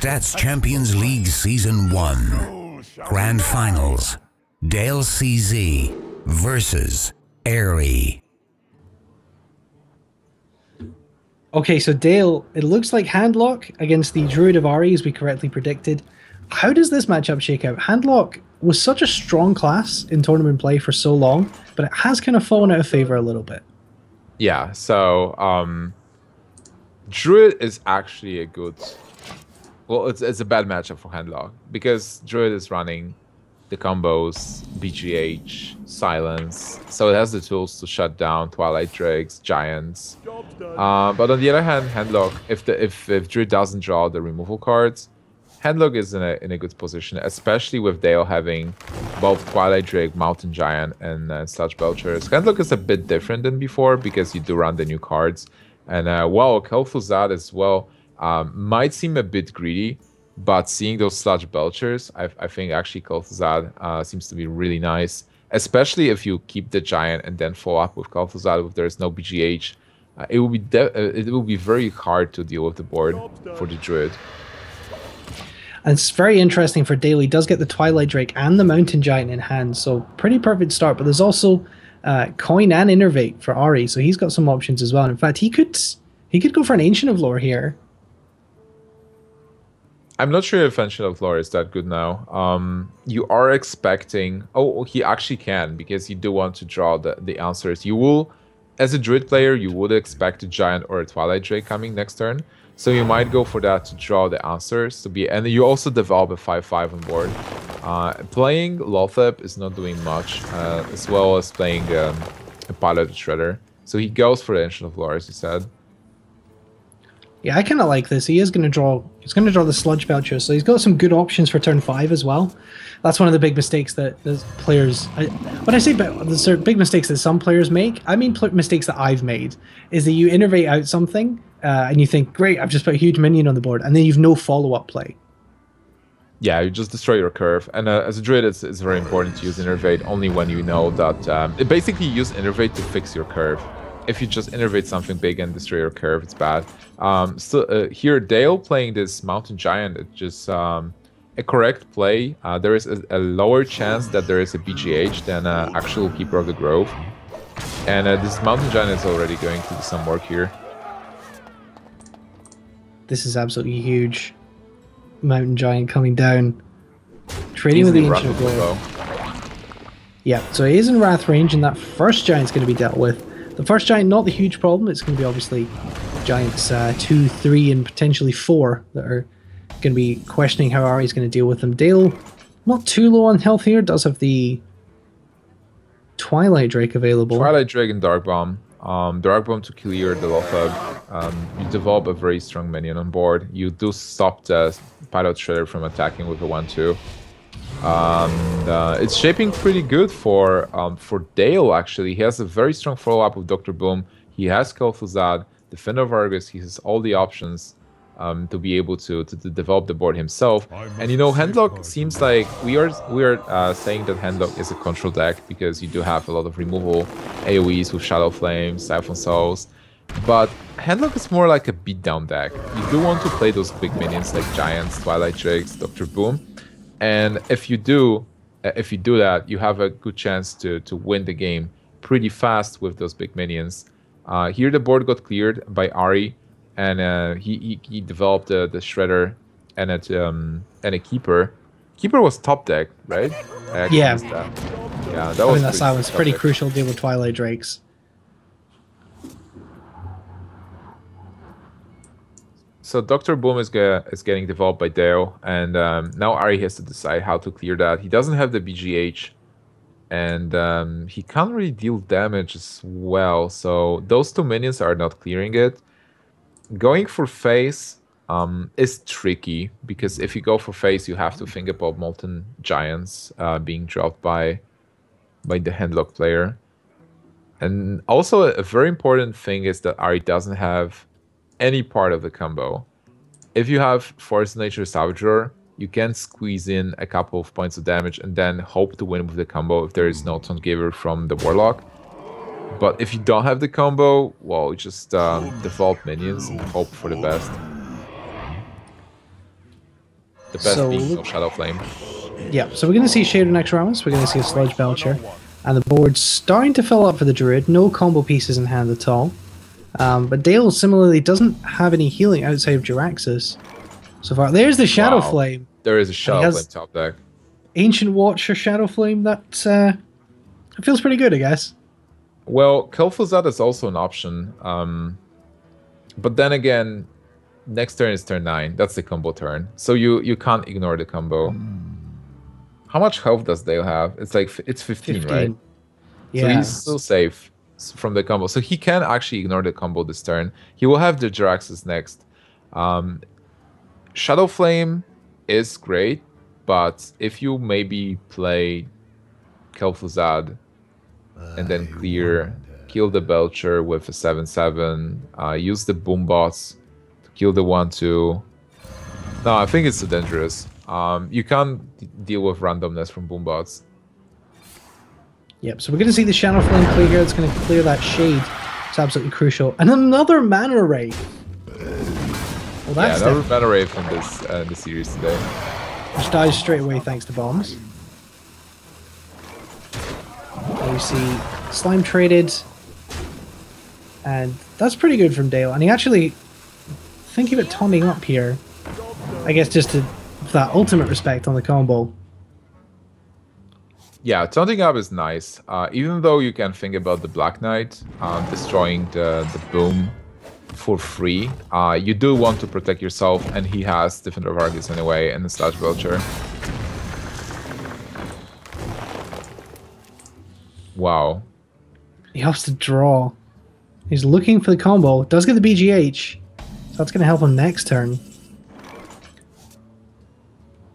HearthStats Champions League Season 1. Grand Finals. Dalecz CZ versus Aree. Okay, so Dale, it looks like Handlock against the Druid of Aree, as we correctly predicted. How does this matchup shake out? Handlock was such a strong class in tournament play for so long, but it has kind of fallen out of favor a little bit. Yeah, so Druid is actually a good... Well, it's a bad matchup for Handlock, because Druid is running the combos, BGH, Silence, so it has the tools to shut down Twilight Drakes, Giants. But on the other hand, Handlock, if Druid doesn't draw the removal cards, Handlock is in a good position, especially with Dale having both Twilight Drake, Mountain Giant, and Sludge Belchers. Handlock is a bit different than before because you do run the new cards. And well, Kel'Thuzad as well might seem a bit greedy, but seeing those Sludge Belchers, I think actually Kel'Thuzad seems to be really nice, especially if you keep the Giant and then follow up with Kel'Thuzad if there's no BGH. It will be very hard to deal with the board for the Druid. And it's very interesting for Dale. He does get the Twilight Drake and the Mountain Giant in hand, so pretty perfect start. But there's also Coin and Innervate for Aree, so he's got some options as well. And in fact, he could go for an Ancient of Lore here. I'm not sure if Ancient of Lore is that good now. You are expecting... Oh, he actually can, because you do want to draw the answers. You will, as a Druid player, you would expect a Giant or a Twilight Drake coming next turn. So you might go for that to draw the answers. And you also develop a 5/5 on board. Playing Lothep is not doing much, as well as playing a Pilot Shredder. So he goes for the Ancient of Lore, as you said. Yeah, I kind of like this. He is going to draw. He's going to draw the Sludge Belcher, so he's got some good options for turn 5 as well. That's one of the big mistakes that the players. When I say the big mistakes that some players make, I mean mistakes that I've made. Is that you innervate out something and you think, great, I've just put a huge minion on the board, and then you've no follow-up play. Yeah, you just destroy your curve. And as a Druid, it's very important to use Innervate only when you know that... basically, you use Innervate to fix your curve. If you just innervate something big and destroy your curve, it's bad. Here, Dale playing this Mountain Giant, it's just a correct play. There is a lower chance that there is a BGH than an actual Keeper of the Grove. And this Mountain Giant is already going to do some work here. This is absolutely huge. Mountain Giant coming down. Trading with the Ancient of Lore. Yeah, so he is in Wrath range, and that first Giant's going to be dealt with. The first Giant, not the huge problem. It's going to be obviously Giants 2, 3, and potentially 4 that are going to be questioning how Aree's going to deal with them. Dale, not too low on health here, does have the Twilight Drake available. Twilight Drake and Dark Bomb. Dark Bomb to clear the Lothab. You develop a very strong minion on board. You do stop the Pilot Shredder from attacking with a 1/2. It's shaping pretty good for Dale, actually. He has a very strong follow-up with Dr. Boom. He has Kel'Thuzad, Defender of Argus. He has all the options to be able to develop the board himself. And you know, Handlock seems like we are saying that Handlock is a control deck because you do have a lot of removal AoEs with Shadow Flames, Siphon Souls. But Handlock is more like a beatdown deck. You do want to play those big minions like Giants, Twilight Drakes, Dr. Boom. And if you do that, you have a good chance to win the game pretty fast with those big minions. Here the board got cleared by Aree, and he developed the Shredder and a Keeper. Keeper was top deck, right? Yeah. Yeah, that was pretty crucial to deal with Twilight Drakes. So Dr. Boom is getting developed by Dale, and now Aree has to decide how to clear that. He doesn't have the BGH, and he can't really deal damage as well. So those two minions are not clearing it. Going for face is tricky, because if you go for face, you have to think about Molten Giants being dropped by the Handlock player. And also a very important thing is that Aree doesn't have any part of the combo. If you have Force Nature Savager, you can squeeze in a couple of points of damage and then hope to win with the combo if there is no Taunt Giver from the Warlock. But if you don't have the combo, well, you just default minions and hope for the best. The best being no Shadow Flame. Yeah, so we're going to see Shader next round. We're going to see a Sludge Belcher. And the board's starting to fill up for the Druid. No combo pieces in hand at all. But Dale similarly doesn't have any healing outside of Jiraxis so far. There's the Shadow Flame. There is a Shadow Flame top deck. Ancient Watcher Shadow Flame. That feels pretty good, I guess. Well, Kel'Thuzad is also an option. But then again, next turn is turn 9. That's the combo turn. So you can't ignore the combo. How much health does Dale have? It's like it's 15, right? Yeah. So he's still safe from the combo. So he can actually ignore the combo this turn. He will have the Jiraxis next. Shadow Flame is great, but if you maybe play Kel'Thuzad and then kill the Belcher with a 7/7, use the Boombots to kill the 1/2. No, I think it's too dangerous. You can't deal with randomness from Boombots. Yep, so we're going to see the Shadow Flame clear here. It's going to clear that Shade. It's absolutely crucial. And another Mana Ray. Well, that's another Mana Ray from this series today. Which dies straight away thanks to bombs. And we see Slime traded. And that's pretty good from Dale. And he actually, thinking about taunting up here, I guess just to that ultimate respect on the combo. Yeah, taunting up is nice. Even though you can think about the Black Knight destroying the boom for free, you do want to protect yourself, and he has Defender of Argus anyway and the Sludge Belcher. Wow. He has to draw. He's looking for the combo. Does get the BGH, so that's going to help him next turn.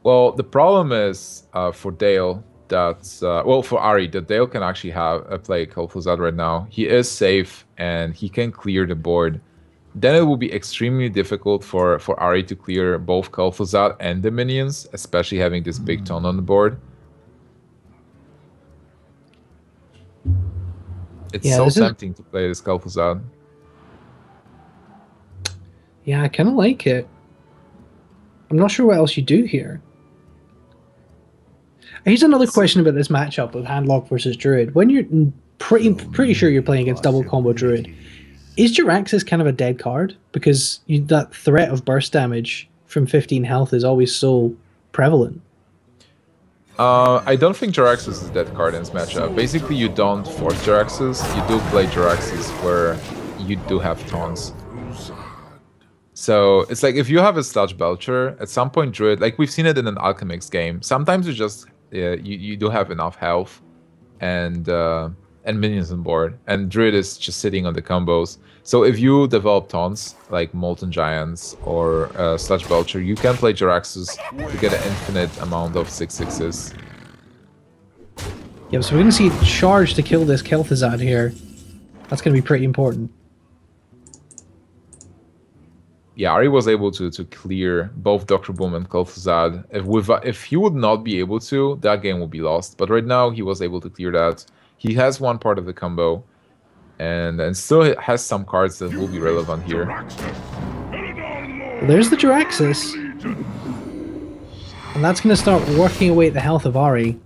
Well, the problem is for Dale that, well, for Aree, that Dale can actually play Kel'Thuzad right now. He is safe and he can clear the board. Then it will be extremely difficult for Aree to clear both Kel'Thuzad and the minions, especially having this big taunt on the board. It's so tempting to play this Kel'Thuzad. Yeah, I kind of like it. I'm not sure what else you do here. Here's another question about this matchup of Handlock versus Druid. When you're pretty sure you're playing against double combo Druid, is Jiraxis kind of a dead card? Because that threat of burst damage from 15 health is always so prevalent. I don't think Jiraxis is a dead card in this matchup. Basically, you don't force Jiraxis. You do play Jiraxis where you do have taunts. So it's like if you have a Sludge Belcher, at some point Druid, like we've seen it in an Alchemix game, sometimes you just you do have enough health and minions on board, and Druid is just sitting on the combos. So if you develop taunts like Molten Giants or Sludge Belcher, you can play Jiraxis to get an infinite amount of 6/6s. Yeah, so we're going to see charge to kill this Kel'Thuzad here. That's going to be pretty important. Yeah, Aree was able to clear both Dr. Boom and Kel'Thuzad. If he would not be able to, that game would be lost. But right now, he was able to clear that. He has one part of the combo, and still has some cards that will be relevant here. There's the Jiraxis. And that's going to start working away at the health of Aree.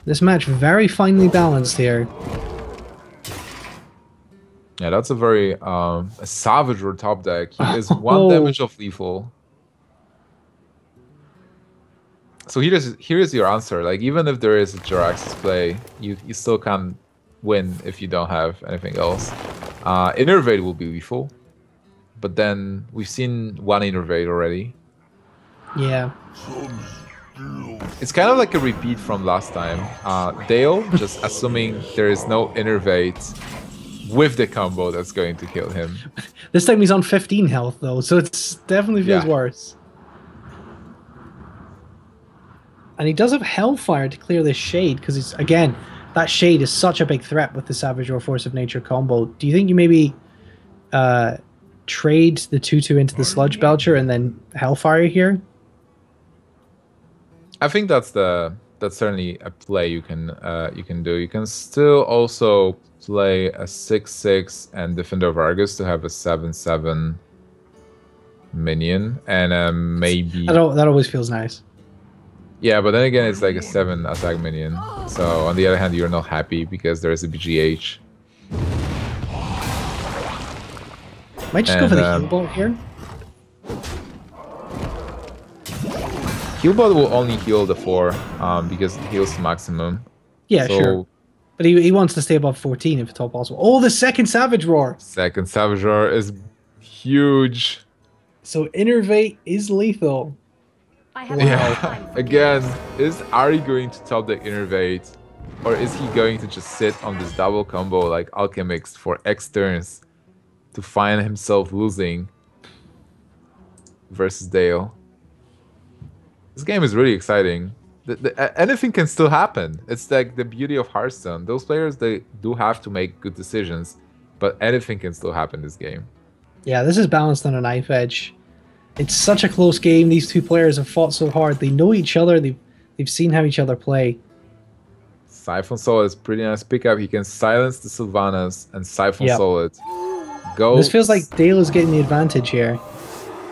This match very finely balanced here. Yeah, that's a very a Savager top deck. He is 1 damage of lethal. So here's your answer. Like, even if there is a Jiraxis play, you still can't win if you don't have anything else. Innervate will be lethal, but then we've seen one Innervate already. Yeah. It's kind of like a repeat from last time. Dale just assuming there is no Innervate with the combo that's going to kill him. This time he's on 15 health though, so it's definitely feels worse. And he does have Hellfire to clear this Shade, because it's, again, that Shade is such a big threat with the Savage or Force of Nature combo. Do you think you maybe trade the 2/2 into the Sludge Belcher and then Hellfire here? I think that's certainly a play you can do. You can still also play a 6/6 and Defender of Argus to have a 7/7 minion, and maybe... That always feels nice. Yeah, but then again, it's like a 7 attack minion. So on the other hand, you're not happy because there's a BGH. Might just go for the heal bot here. Heal bot will only heal the 4 because it heals maximum. Yeah, so, sure. But he wants to stay above 14 if at all possible. Oh, the second Savage Roar! Second Savage Roar is huge. So Innervate is lethal. Yeah, again, is Aree going to top the Innervate? Or is he going to just sit on this double combo like Alchemix for X turns to find himself losing versus Dale? This game is really exciting. Anything can still happen. It's like the beauty of Hearthstone. Those players, they do have to make good decisions, but anything can still happen this game. Yeah, this is balanced on a knife edge. It's such a close game. These two players have fought so hard. They know each other. They've seen how each other play. Siphon Soul is pretty nice pickup. He can silence the Sylvanas and Siphon Soul it. Go. This feels like Dale is getting the advantage here.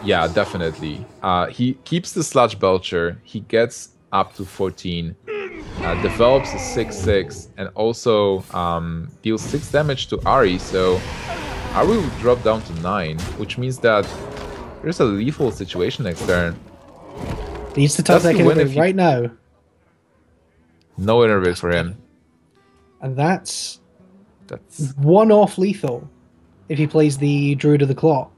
Yeah, definitely. He keeps the Sludge Belcher. He gets up to 14. Develops a 6/6 and also deals 6 damage to Aree. So Aree will drop down to 9, which means that there's a lethal situation next turn. Needs to top that Innervate right now. No Innervate for him. And that's one-off lethal if he plays the Druid of the Claw.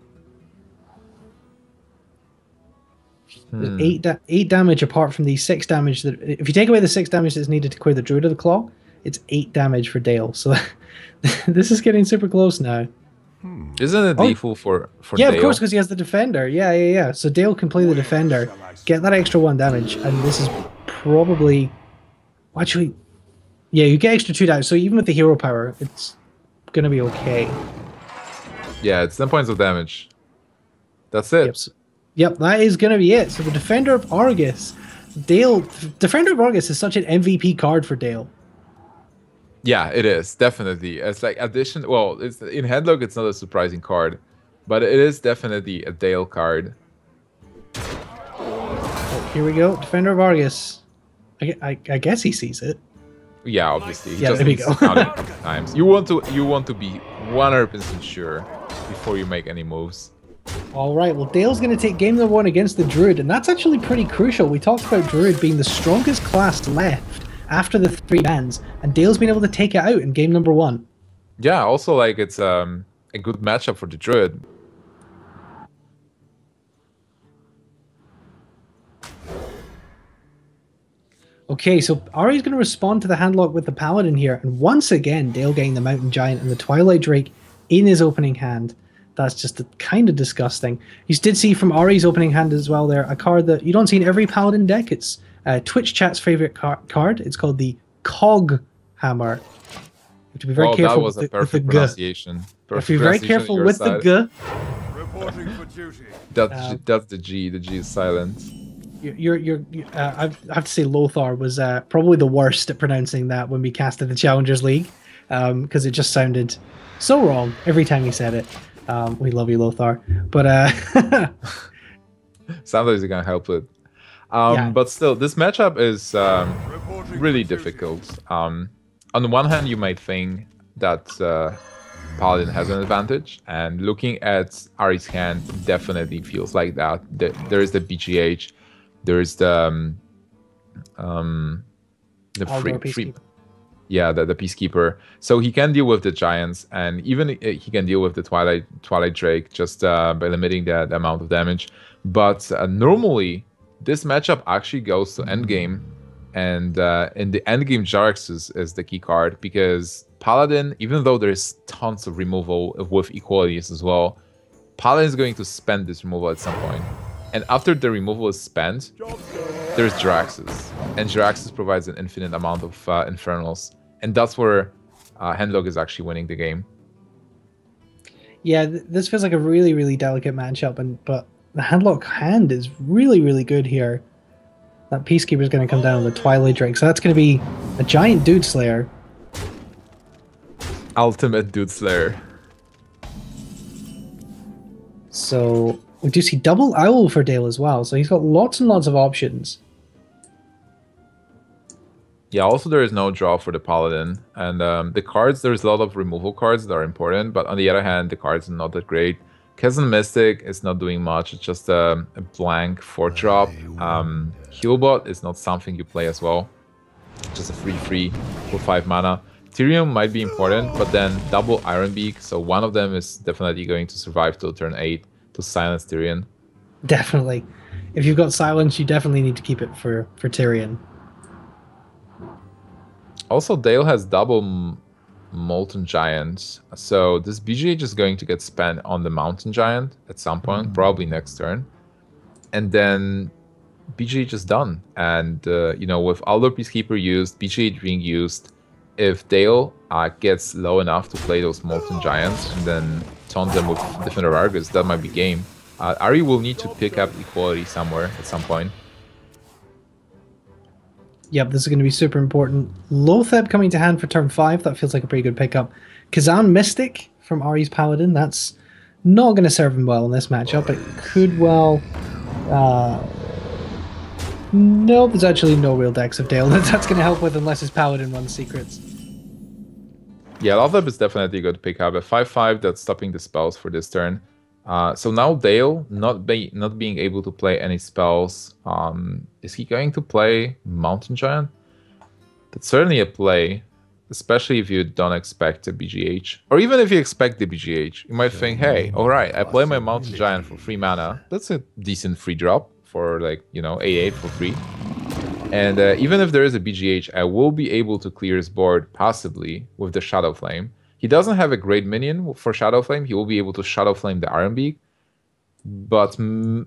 8 damage apart from the 6 damage that... If you take away the 6 damage that's needed to clear the Druid of the Claw, it's 8 damage for Dale. So this is getting super close now. Isn't it lethal for yeah, Dale? Of course, because he has the Defender. Yeah. So Dale can play the Defender, get that extra 1 damage, and this is probably... Actually, yeah, you get extra 2 damage, so even with the hero power, it's going to be okay. Yeah, it's 10 points of damage. That's it. Yep, that is going to be it. So the Defender of Argus. Defender of Argus is such an MVP card for Dale. Yeah, it is, definitely. It's like addition... Well, it's in Headlock, it's not a surprising card, but it is definitely a Dale card. Oh, here we go. Defender of Argus. I guess he sees it. Yeah, obviously. Yeah, there we go. Times. You want to be 100% sure before you make any moves. All right, well, Dale's going to take game number 1 against the Druid, and that's actually pretty crucial. We talked about Druid being the strongest class left after the 3 bans, and Dale's been able to take it out in game number 1. Yeah, also, like, it's a good matchup for the Druid. Okay, so Aree's going to respond to the handlock with the Paladin here, and once again, Dale getting the Mountain Giant and the Twilight Drake in his opening hand. That's just kind of disgusting. You did see from Aree's opening hand as well there, a card that you don't see in every Paladin deck. It's Twitch chat's favorite card. It's called the Cog Hammer. You have to be very careful that was a perfect with pronunciation. You have to be very careful with the G. Reporting for duty. That's the G. The G is silent. I have to say Lothar was probably the worst at pronouncing that when we casted the Challengers League, because it just sounded so wrong every time he said it. We love you, Lothar, but sometimes you can't help it. But still, this matchup is really difficult. On the one hand, you might think that Paladin has an advantage, and looking at Aree's hand, definitely feels like that. There is the BGH, there is the free. Yeah, the Peacekeeper. So he can deal with the Giants, and even he can deal with the Twilight Drake just by limiting the amount of damage. But normally, this matchup actually goes to endgame, and in the endgame, Jarex is the key card, because Paladin, even though there's tons of removal with equalities as well, Paladin is going to spend this removal at some point. And after the removal is spent, there's Jaraxxus, and Jaraxxus provides an infinite amount of Infernals, and that's where Handlock is actually winning the game. Yeah, this feels like a really, really delicate matchup, but the Handlock hand is really, really good here. That Peacekeeper is going to come down with the Twilight Drake, so that's going to be a giant Dude Slayer. Ultimate Dude Slayer. So We do see double Owl for Dale as well, so he's got lots and lots of options. Yeah, also there is no draw for the Paladin. And the cards, there's a lot of removal cards that are important, but on the other hand, the cards are not that great. Chasm Mystic is not doing much, it's just a blank 4-drop. Healbot is not something you play as well. Just a free for 5 mana. Tyrion might be important, but then double Iron Beak, so one of them is definitely going to survive till turn 8 to silence Tyrion. Definitely. If you've got silence, you definitely need to keep it for Tyrion. Also, Dale has double Molten Giant, so this BGH is going to get spent on the Mountain Giant at some point, probably next turn. And then BGH is done. And, you know, with Aldor Peacekeeper used, BGH being used, if Dale gets low enough to play those Molten Giants and then taunt them with Defender of Argus, that might be game. Aree will need to pick up Equality somewhere at some point. Yep, this is going to be super important. Lotheb coming to hand for turn 5. That feels like a pretty good pickup. Kazan Mystic from Aree's Paladin. That's not going to serve him well in this matchup. It could well... no, there's actually no real decks of Dale that's going to help with unless his Paladin runs secrets. Yeah, Lotheb is definitely a good pickup. A 5/5 that's stopping the spells for this turn. So now Dale not being able to play any spells. Is he going to play Mountain Giant? That's certainly a play, especially if you don't expect a BGH. Or even if you expect the BGH, you might think, hey, alright, I play my Mountain Giant for 3 mana. That's a decent free drop for, like, you know, 8/8 for free. And even if there is a BGH, I will be able to clear his board passively with the Shadow Flame. He doesn't have a great minion for Shadow Flame. He will be able to Shadow Flame the Iron Beak, but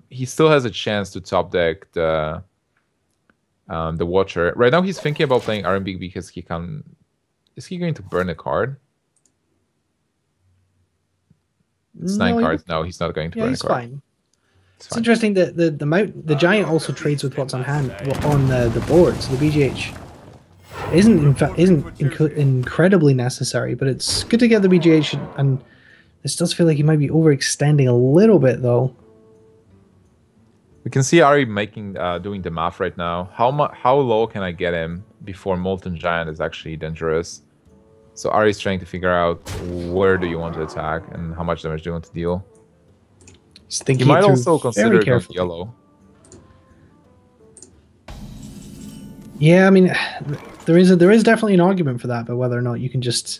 he still has a chance to top deck the Watcher. Right now, he's thinking about playing Iron Beak because he can. Is he going to burn a card? It's 9 cards. No, he's not going to burn a card. Fine. It's interesting that the Giant also trades with what's on hand on the board, so the BGH isn't incredibly necessary, but it's good to get the BGH, and this does feel like he might be overextending a little bit though. We can see Aree doing the math right now. How low can I get him before Molten Giant is actually dangerous? So Aree's trying to figure out where do you want to attack and how much damage do you want to deal. You might also consider going yellow. Yeah, I mean, there is definitely an argument for that, but whether or not you can just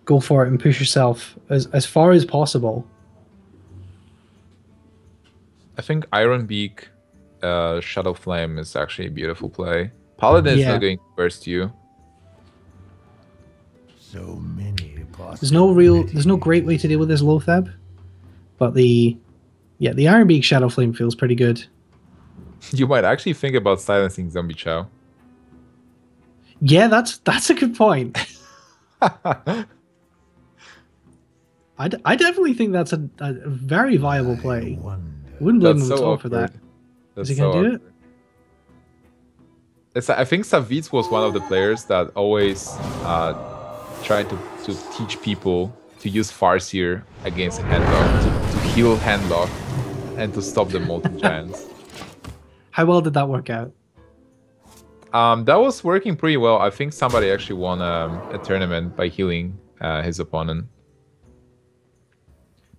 go for it and push yourself as far as possible. I think Iron Beak, Shadow Flame is actually a beautiful play. Paladin is not going to burst you. So many there's no great way to deal with this Lotheb, but the Iron Beak Shadow Flame feels pretty good. You might actually think about silencing Zombie Chow. Yeah, that's a good point. I definitely think that's a very viable play. I wouldn't blame him at all for that. Is he going to do it? I think Savitz was one of the players that always tried to teach people to use Farseer against Handlock, to heal Handlock, and to stop the Molten Giants. How well did that work out? That was working pretty well. I think somebody actually won a tournament by healing his opponent.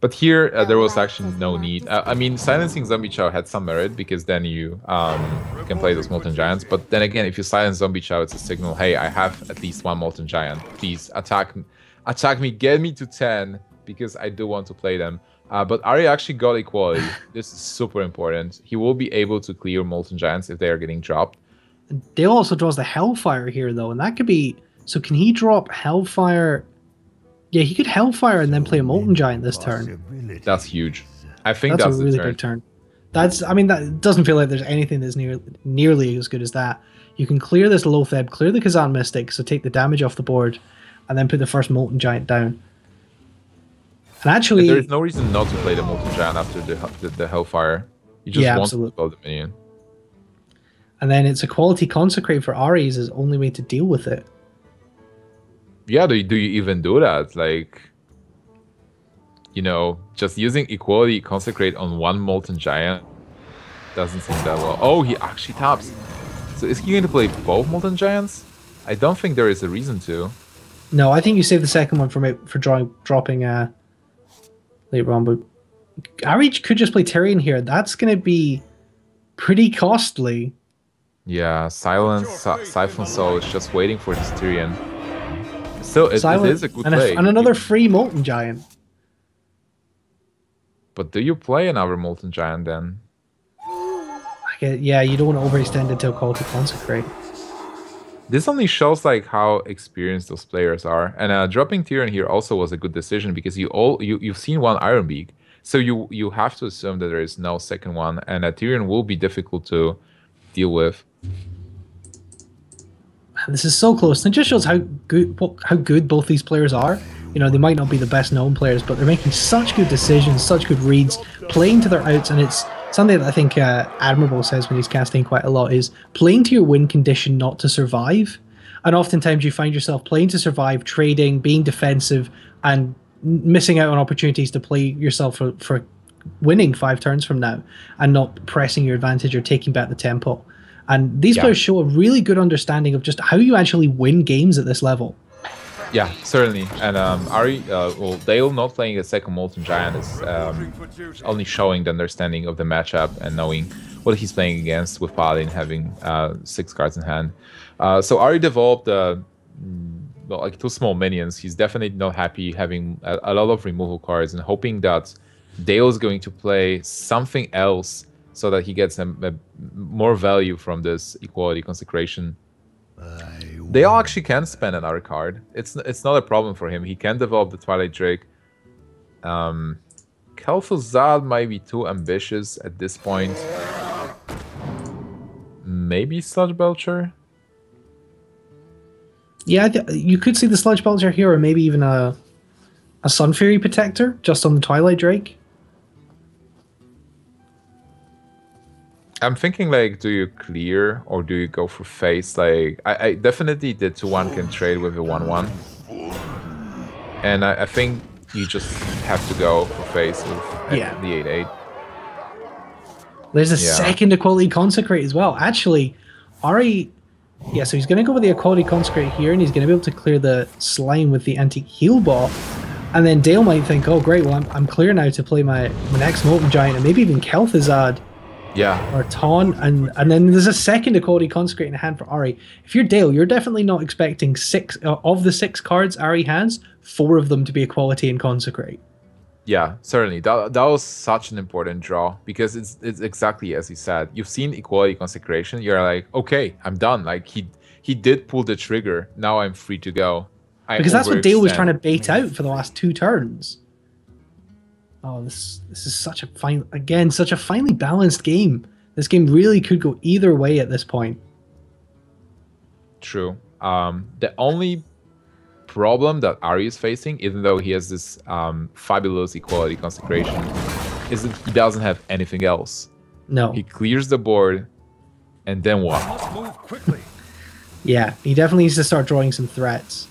But here, there was actually no need. I mean, silencing Zombie Chow had some merit, because then you can play those Molten Giants. But then again, if you silence Zombie Chow, it's a signal, hey, I have at least one Molten Giant. Please, attack me, get me to 10, because I do want to play them. But Aree actually got equality. This is super important. He will be able to clear Molten Giants if they are getting dropped. Dale also draws the Hellfire here, though, and that could be... So can he drop Hellfire... Yeah, he could Hellfire and then play a Molten Giant this turn. That's huge. I think that's a really big turn. I mean, that doesn't feel like there's anything that's nearly as good as that. You can clear this Lotheb, clear the Kazan Mystic, so take the damage off the board, and then put the first Molten Giant down. And actually... There's no reason not to play the Molten Giant after the Hellfire. You just want to spell the minion. And then it's a quality Consecrate for Ares is the only way to deal with it. Yeah, do you even do that? Like, you know, just using Equality Consecrate on one Molten Giant doesn't seem that well. Oh, he actually taps. So is he going to play both Molten Giants? I don't think there is a reason to. No, I think you save the second one for dropping later on. But Aree could just play Tyrion here. That's going to be pretty costly. Yeah, Siphon Soul is just waiting for this Tyrion. Still, it is a good play. And another free Molten Giant. But do you play another Molten Giant then? Yeah, you don't want to overextend it to Equality Consecrate. This only shows like how experienced those players are. And dropping Tyrion here also was a good decision because you've seen one Iron Beak. So you have to assume that there is no second one, and Tyrion will be difficult to deal with. This is so close. It just shows how good both these players are. You know, they might not be the best known players, but they're making such good decisions, such good reads, playing to their outs, and it's something that I think Admirable says when he's casting quite a lot is playing to your win condition, not to survive. And oftentimes you find yourself playing to survive, trading, being defensive, and missing out on opportunities to play yourself for winning 5 turns from now and not pressing your advantage or taking back the tempo. And these players show a really good understanding of just how you actually win games at this level. Yeah, certainly. And Aree, well, Dale not playing a second Molten Giant is only showing the understanding of the matchup and knowing what he's playing against with Paladin having 6 cards in hand. So Aree developed like 2 small minions. He's definitely not happy having a lot of removal cards and hoping that Dale is going to play something else so that he gets more value from this Equality Consecration. Dale actually can spend another card. It's not a problem for him. He can develop the Twilight Drake. Kel'Thuzad might be too ambitious at this point. Maybe Sludge Belcher? Yeah, you could see the Sludge Belcher here, or maybe even a Sun Fury Protector just on the Twilight Drake. I'm thinking, like, do you clear or do you go for face? Like, I definitely the 2-1 can trade with a 1-1. And I think you just have to go for face with the 8-8. There's a second Equality Consecrate as well. Actually, Aree... Yeah, so he's going to go with the Equality Consecrate here, and he's going to be able to clear the Slime with the Anti-Heal Bot. And then Dale might think, oh, great, well, I'm clear now to play my next Molten Giant, and maybe even Kel'Thuzad. Yeah. Or Taunt, and then there's a second Equality Consecrate in hand for Aree. If you're Dale, you're definitely not expecting 6 of the 6 cards Aree has, 4 of them to be Equality and Consecrate. Yeah, certainly. That was such an important draw because it's exactly as he said. You've seen Equality Consecration. You're like, okay, I'm done. Like he did pull the trigger. Now I'm free to go. Because that's what Dale was trying to bait out for the last 2 turns. Oh, this is such a finely balanced game. This game really could go either way at this point. True. The only problem that Aree is facing, even though he has this fabulous Equality Consecration, is that he doesn't have anything else. No. He clears the board, and then what? Must move quickly. Yeah, he definitely needs to start drawing some threats.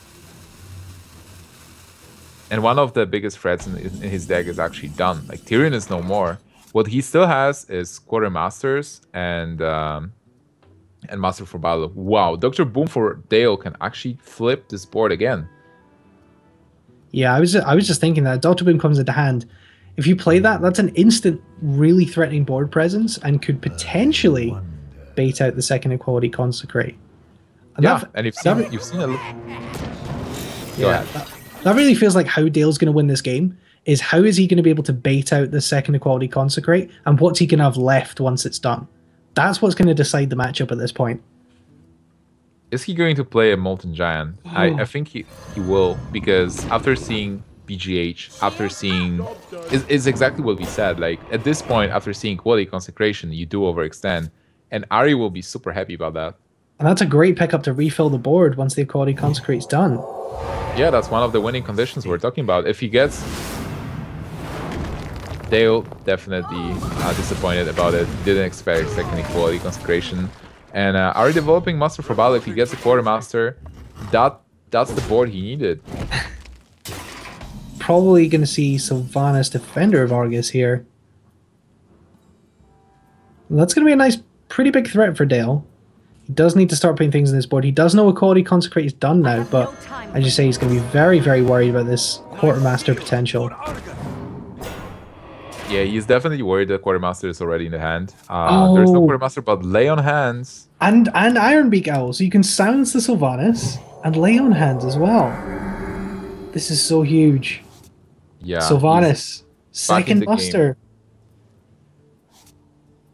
And one of the biggest threats in his deck is actually done. Like, Tyrion is no more. What he still has is Quartermasters and Master for Battle. Wow, Dr. Boom for Dale can actually flip this board again. Yeah, I was just thinking that Dr. Boom comes into hand. If you play that, that's an instant, really threatening board presence and could potentially bait out the second Equality Consecrate. And and you've seen it. Go ahead. That really feels like how Dale's going to win this game, is how is he going to be able to bait out the second Equality Consecrate, and what's he going to have left once it's done? That's what's going to decide the matchup at this point. Is he going to play a Molten Giant? I think he will, because after seeing BGH, after seeing... It's exactly what we said. Like, at this point, after seeing Equality Consecration, you do overextend, and Aree will be super happy about that. And that's a great pickup to refill the board once the Equality Consecrate's done. Yeah, that's one of the winning conditions we're talking about. If he gets... Dale definitely disappointed about it. Didn't expect second Equality Consecration. And Aree developing Master for Battle. If he gets a Quartermaster, that's the board he needed. probably going to see Sylvanas, Defender of Argus here. And that's going to be a nice, pretty big threat for Dale. He does need to start putting things on this board. He does know Equality Consecrate is done now, but as you say, he's going to be very, very worried about this Quartermaster potential. Yeah, he's definitely worried that Quartermaster is already in the hand. There's no Quartermaster, but lay on hands. And Ironbeak Owl, so you can silence the Sylvanas and lay on hands as well. This is so huge. Yeah. Sylvanas, second muster.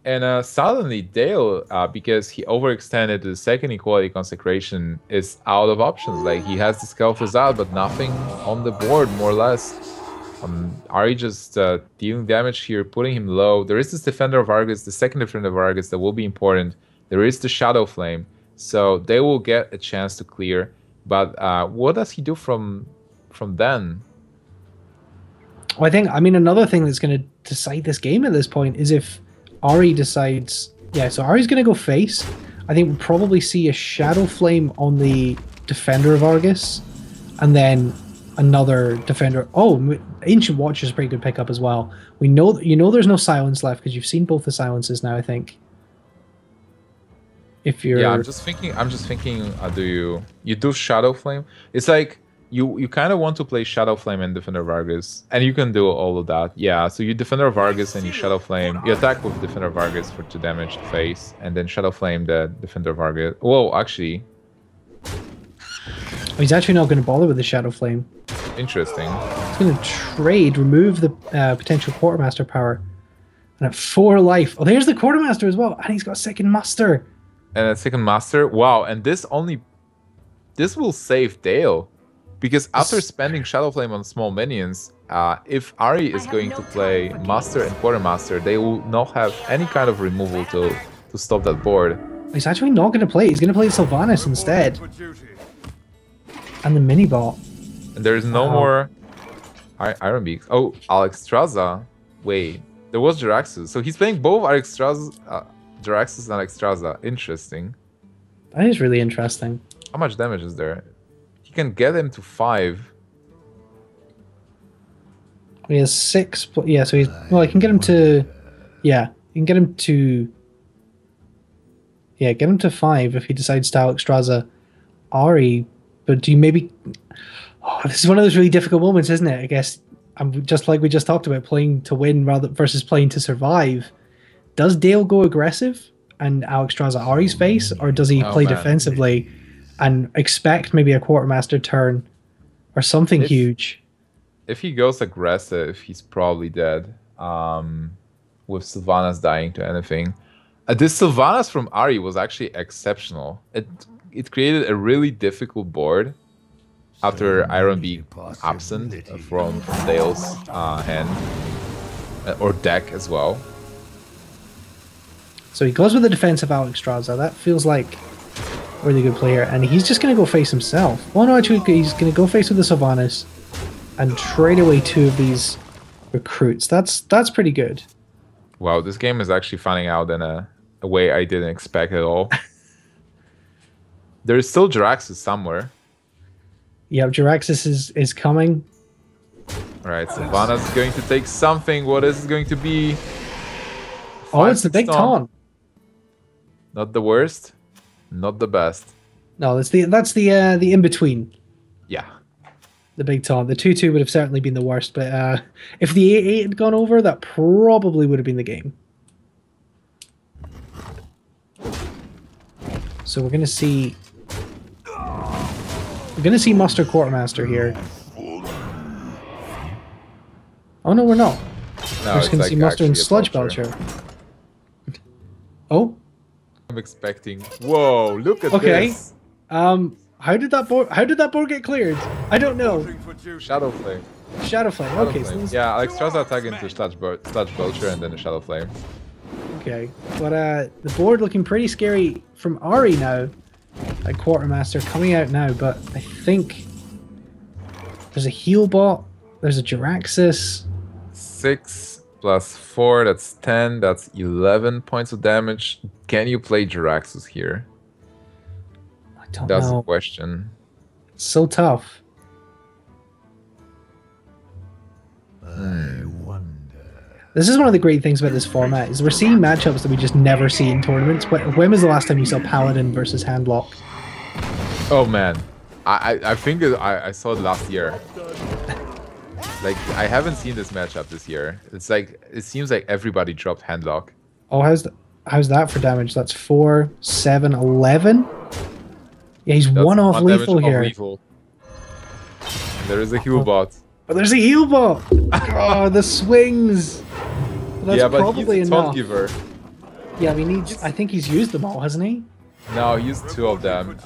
And suddenly Dale, because he overextended the second Equality Consecration, is out of options. Like, he has the Skelfers out, but nothing on the board, more or less. Aree just dealing damage here, putting him low. There is this Defender of Argus, the second Defender of Argus, that will be important. There is the Shadow Flame, so they will get a chance to clear. But what does he do from then? Well, I mean, another thing that's going to decide this game at this point is if Aree decides... Yeah, so Aree's going to go face. I think we'll probably see a Shadow Flame on the Defender of Argus, and then another Defender... Oh, Ancient Watch is a pretty good pickup as well. We know there's no silence left because you've seen both the silences now, I think. If you're... Yeah, I'm just thinking, do you do Shadow Flame? It's like you kind of want to play Shadow Flame and Defender of Argus, and you can do all of that. Yeah, so you Defender of Argus and you Shadow Flame. You attack with Defender of Argus for 2 damage to face, and then Shadow Flame the Defender of Argus. Whoa, actually... Oh, he's actually not going to bother with the Shadow Flame. Interesting. He's going to trade, remove the potential Quartermaster power. And at 4 life... Oh, there's the Quartermaster as well, and he's got a second muster. And a second master. Wow, and this will save Dale. Because after spending Shadow Flame on small minions, if Aree is going to play Master and Quartermaster, they will not have any kind of removal to stop that board. He's actually not going to play. He's going to play Sylvanas instead. And the mini-bot. And there's no more Ironbeaks. Oh, Alexstrasza. Wait, there was Jaraxxus. So he's playing both Jaraxxus and Alexstrasza. Interesting. That is really interesting. How much damage is there? He can get him to 5. He has 6. Yeah, so he's... Well, I can get him to... Yeah, you can get him to... Yeah, get him to 5 if he decides to Alexstrasza Aree. But do you maybe... Oh, this is one of those really difficult moments, isn't it? I guess I'm just like we just talked about, playing to win rather versus playing to survive. Does Dale go aggressive and Alexstrasza Aree's face, or does he play defensively and expect maybe a Quartermaster turn or something huge? If he goes aggressive, he's probably dead. With Sylvanas dying to anything. This Sylvanas from Aree was actually exceptional. It created a really difficult board after Iron being absent from Dale's hand or deck as well. So he goes with the defensive Alexstrasza. That feels like a really good player, and he's just going to go face himself. Oh no, actually he's going to go face with the Sylvanas and trade away 2 of these recruits. That's pretty good. Wow, this game is actually fanning out in a way I didn't expect at all. There is still Jaraxxus somewhere. Yeah, Jaraxxus is coming. Alright, Sylvanas is going to take something. What is it going to be? Oh, it's the big taunt. Not the worst, not the best. No, that's the in between. Yeah. The big taunt. The 2-2 would have certainly been the worst, but if the 8-8 had gone over, that probably would have been the game. So we're gonna see Muster Quartermaster here. Oh no, we're not. No, we're just gonna see Muster and Sludge Belcher. Oh. I'm expecting. Whoa! Look at this. How did that board get cleared? I don't know. Shadow Flame. Shadow Flame. Okay. So yeah, Alexstrasza attack into Sludge Belcher and then a Shadow Flame. Okay, but the board looking pretty scary from Aree now. Like Quartermaster coming out now, but I think there's a heal bot. There's a Jaraxxus. 6 plus 4, that's 10. That's 11 points of damage. Can you play Jaraxxus here? I don't know. That's the question. It's so tough. This is one of the great things about this format, is we're seeing matchups that we just never see in tournaments. When was the last time you saw Paladin versus Handlock? Oh man, I think I saw it last year. Like, I haven't seen this matchup this year. It's like, it seems like everybody dropped Handlock. Oh, how's that for damage? That's 4, 7, 11? Yeah, he's one off lethal here. Lethal. There is a heal bot. Oh, there's a heal bot! Oh, the swings! That's yeah, but probably he's a taunt giver. Yeah, I think he's used them all, hasn't he? No, he used 2 of them.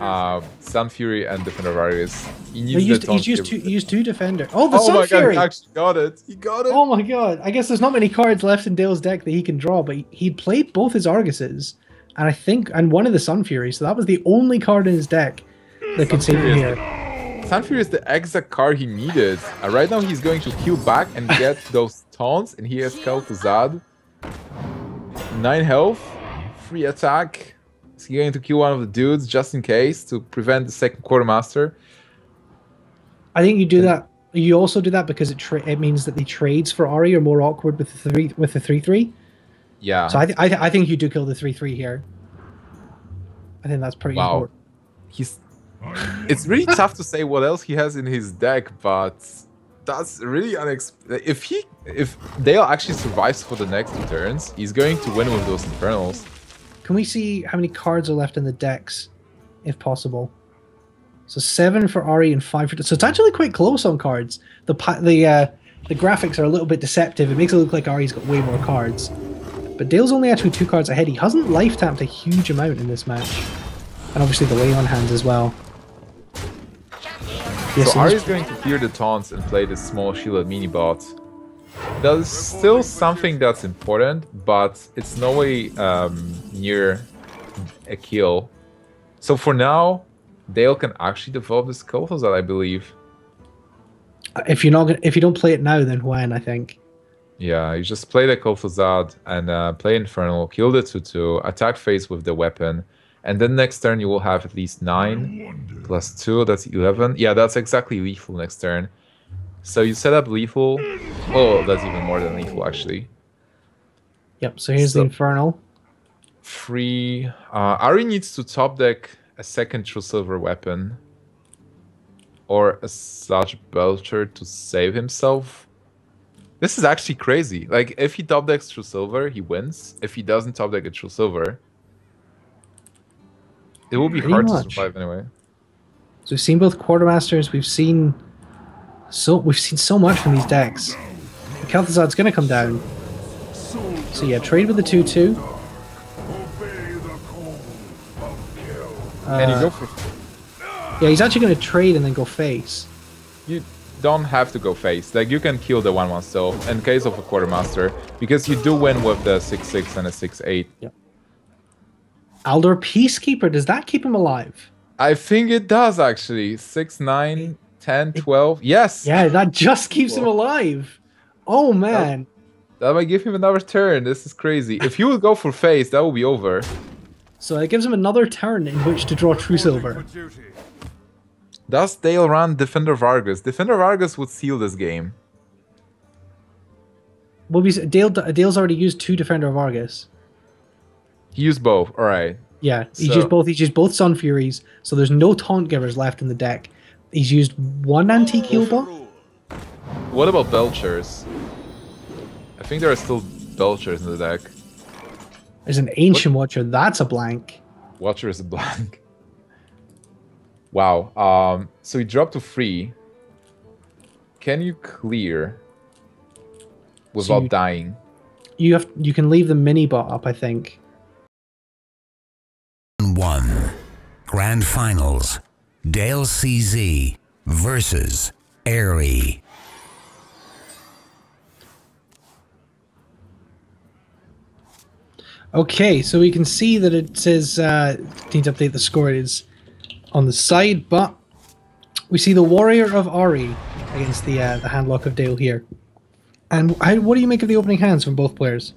Sun Fury and Defender of Argus. He used 2 Defender. Oh, the Sun my Fury! God, he actually got it. He got it. Oh my god. I guess there's not many cards left in Dale's deck that he can draw, but he played both his Arguses, and one of the Sun Fury, so that was the only card in his deck that could save him here. Sun Fury is the exact card he needed. Right now he's going to heal back and get those taunts, and he has Kel'Thuzad. 9 health, free attack. Is he going to kill one of the dudes just in case to prevent the second Quartermaster? I think you do that. You also do that because it means that the trades for Aree are more awkward with the 3/3. Yeah. So I think you do kill the 3/3 here. I think that's pretty important. It's really tough to say what else he has in his deck, but that's really unexpected. If Dale actually survives for the next 2 turns, he's going to win with those Infernals. Can we see how many cards are left in the decks, if possible? So 7 for Aree and 5 for... So it's actually quite close on cards. The graphics are a little bit deceptive. It makes it look like Aree's got way more cards. But Dale's only actually 2 cards ahead. He hasn't life tapped a huge amount in this match. And obviously the Lay on hands as well. So Aree's going to clear the taunts and play this small shielded mini bot. That is still something that's important, but it's no way near a kill. So for now, Dale can actually develop this Kel'Thuzad, I believe. If you don't play it now, then when, I think. Yeah, you just play the Kel'Thuzad and play Infernal, kill the 2/2, attack phase with the weapon, and then next turn you will have at least 9 plus 2, that's 11. Yeah, that's exactly lethal next turn. So you set up lethal. Oh, that's even more than lethal, actually. Yep, so here's the Infernal. Free. Aree needs to top deck a second True Silver weapon. Or a Sludge Belcher to save himself. This is actually crazy. Like, if he top decks True Silver, he wins. If he doesn't top deck a True Silver, it will be hard to survive anyway. So we've seen both Quartermasters. We've seen so much from these decks. Kel'Thuzad's going to come down. So yeah, trade with the 2/2. And you go for... Yeah, he's actually going to trade and then go face. You don't have to go face. Like, you can kill the 1/1 still in case of a Quartermaster, because you do win with the 6/6 and a 6/8. Yep. Aldor Peacekeeper, does that keep him alive? I think it does, actually. 6, 9, 10, 12. Yes! Yeah, that just keeps him alive. Oh, man. That might give him another turn. This is crazy. If he would go for face, that will be over. So it gives him another turn in which to draw True Silver. Does Dale run Defender of Argus? Defender of Argus would seal this game. Well, Dale's already used 2 Defender of Argus. He used both. All right. Yeah, he's used both. He's used both Sun Furies, so there's no Taunt Givers left in the deck. He's used 1 Antique Heal Bot. What about Belchers? I think there are still Belchers in the deck. There's an Ancient Watcher. That's a blank. Watcher is a blank. Wow. So he dropped to 3. Can you clear without dying? You can leave the mini bot up, I think. 1. Grand Finals. Dale CZ versus Aree. Okay, so we can see that it says need to update the score. It is on the side, but we see the Warrior of Aree against the Handlock of Dale here. And what do you make of the opening hands from both players?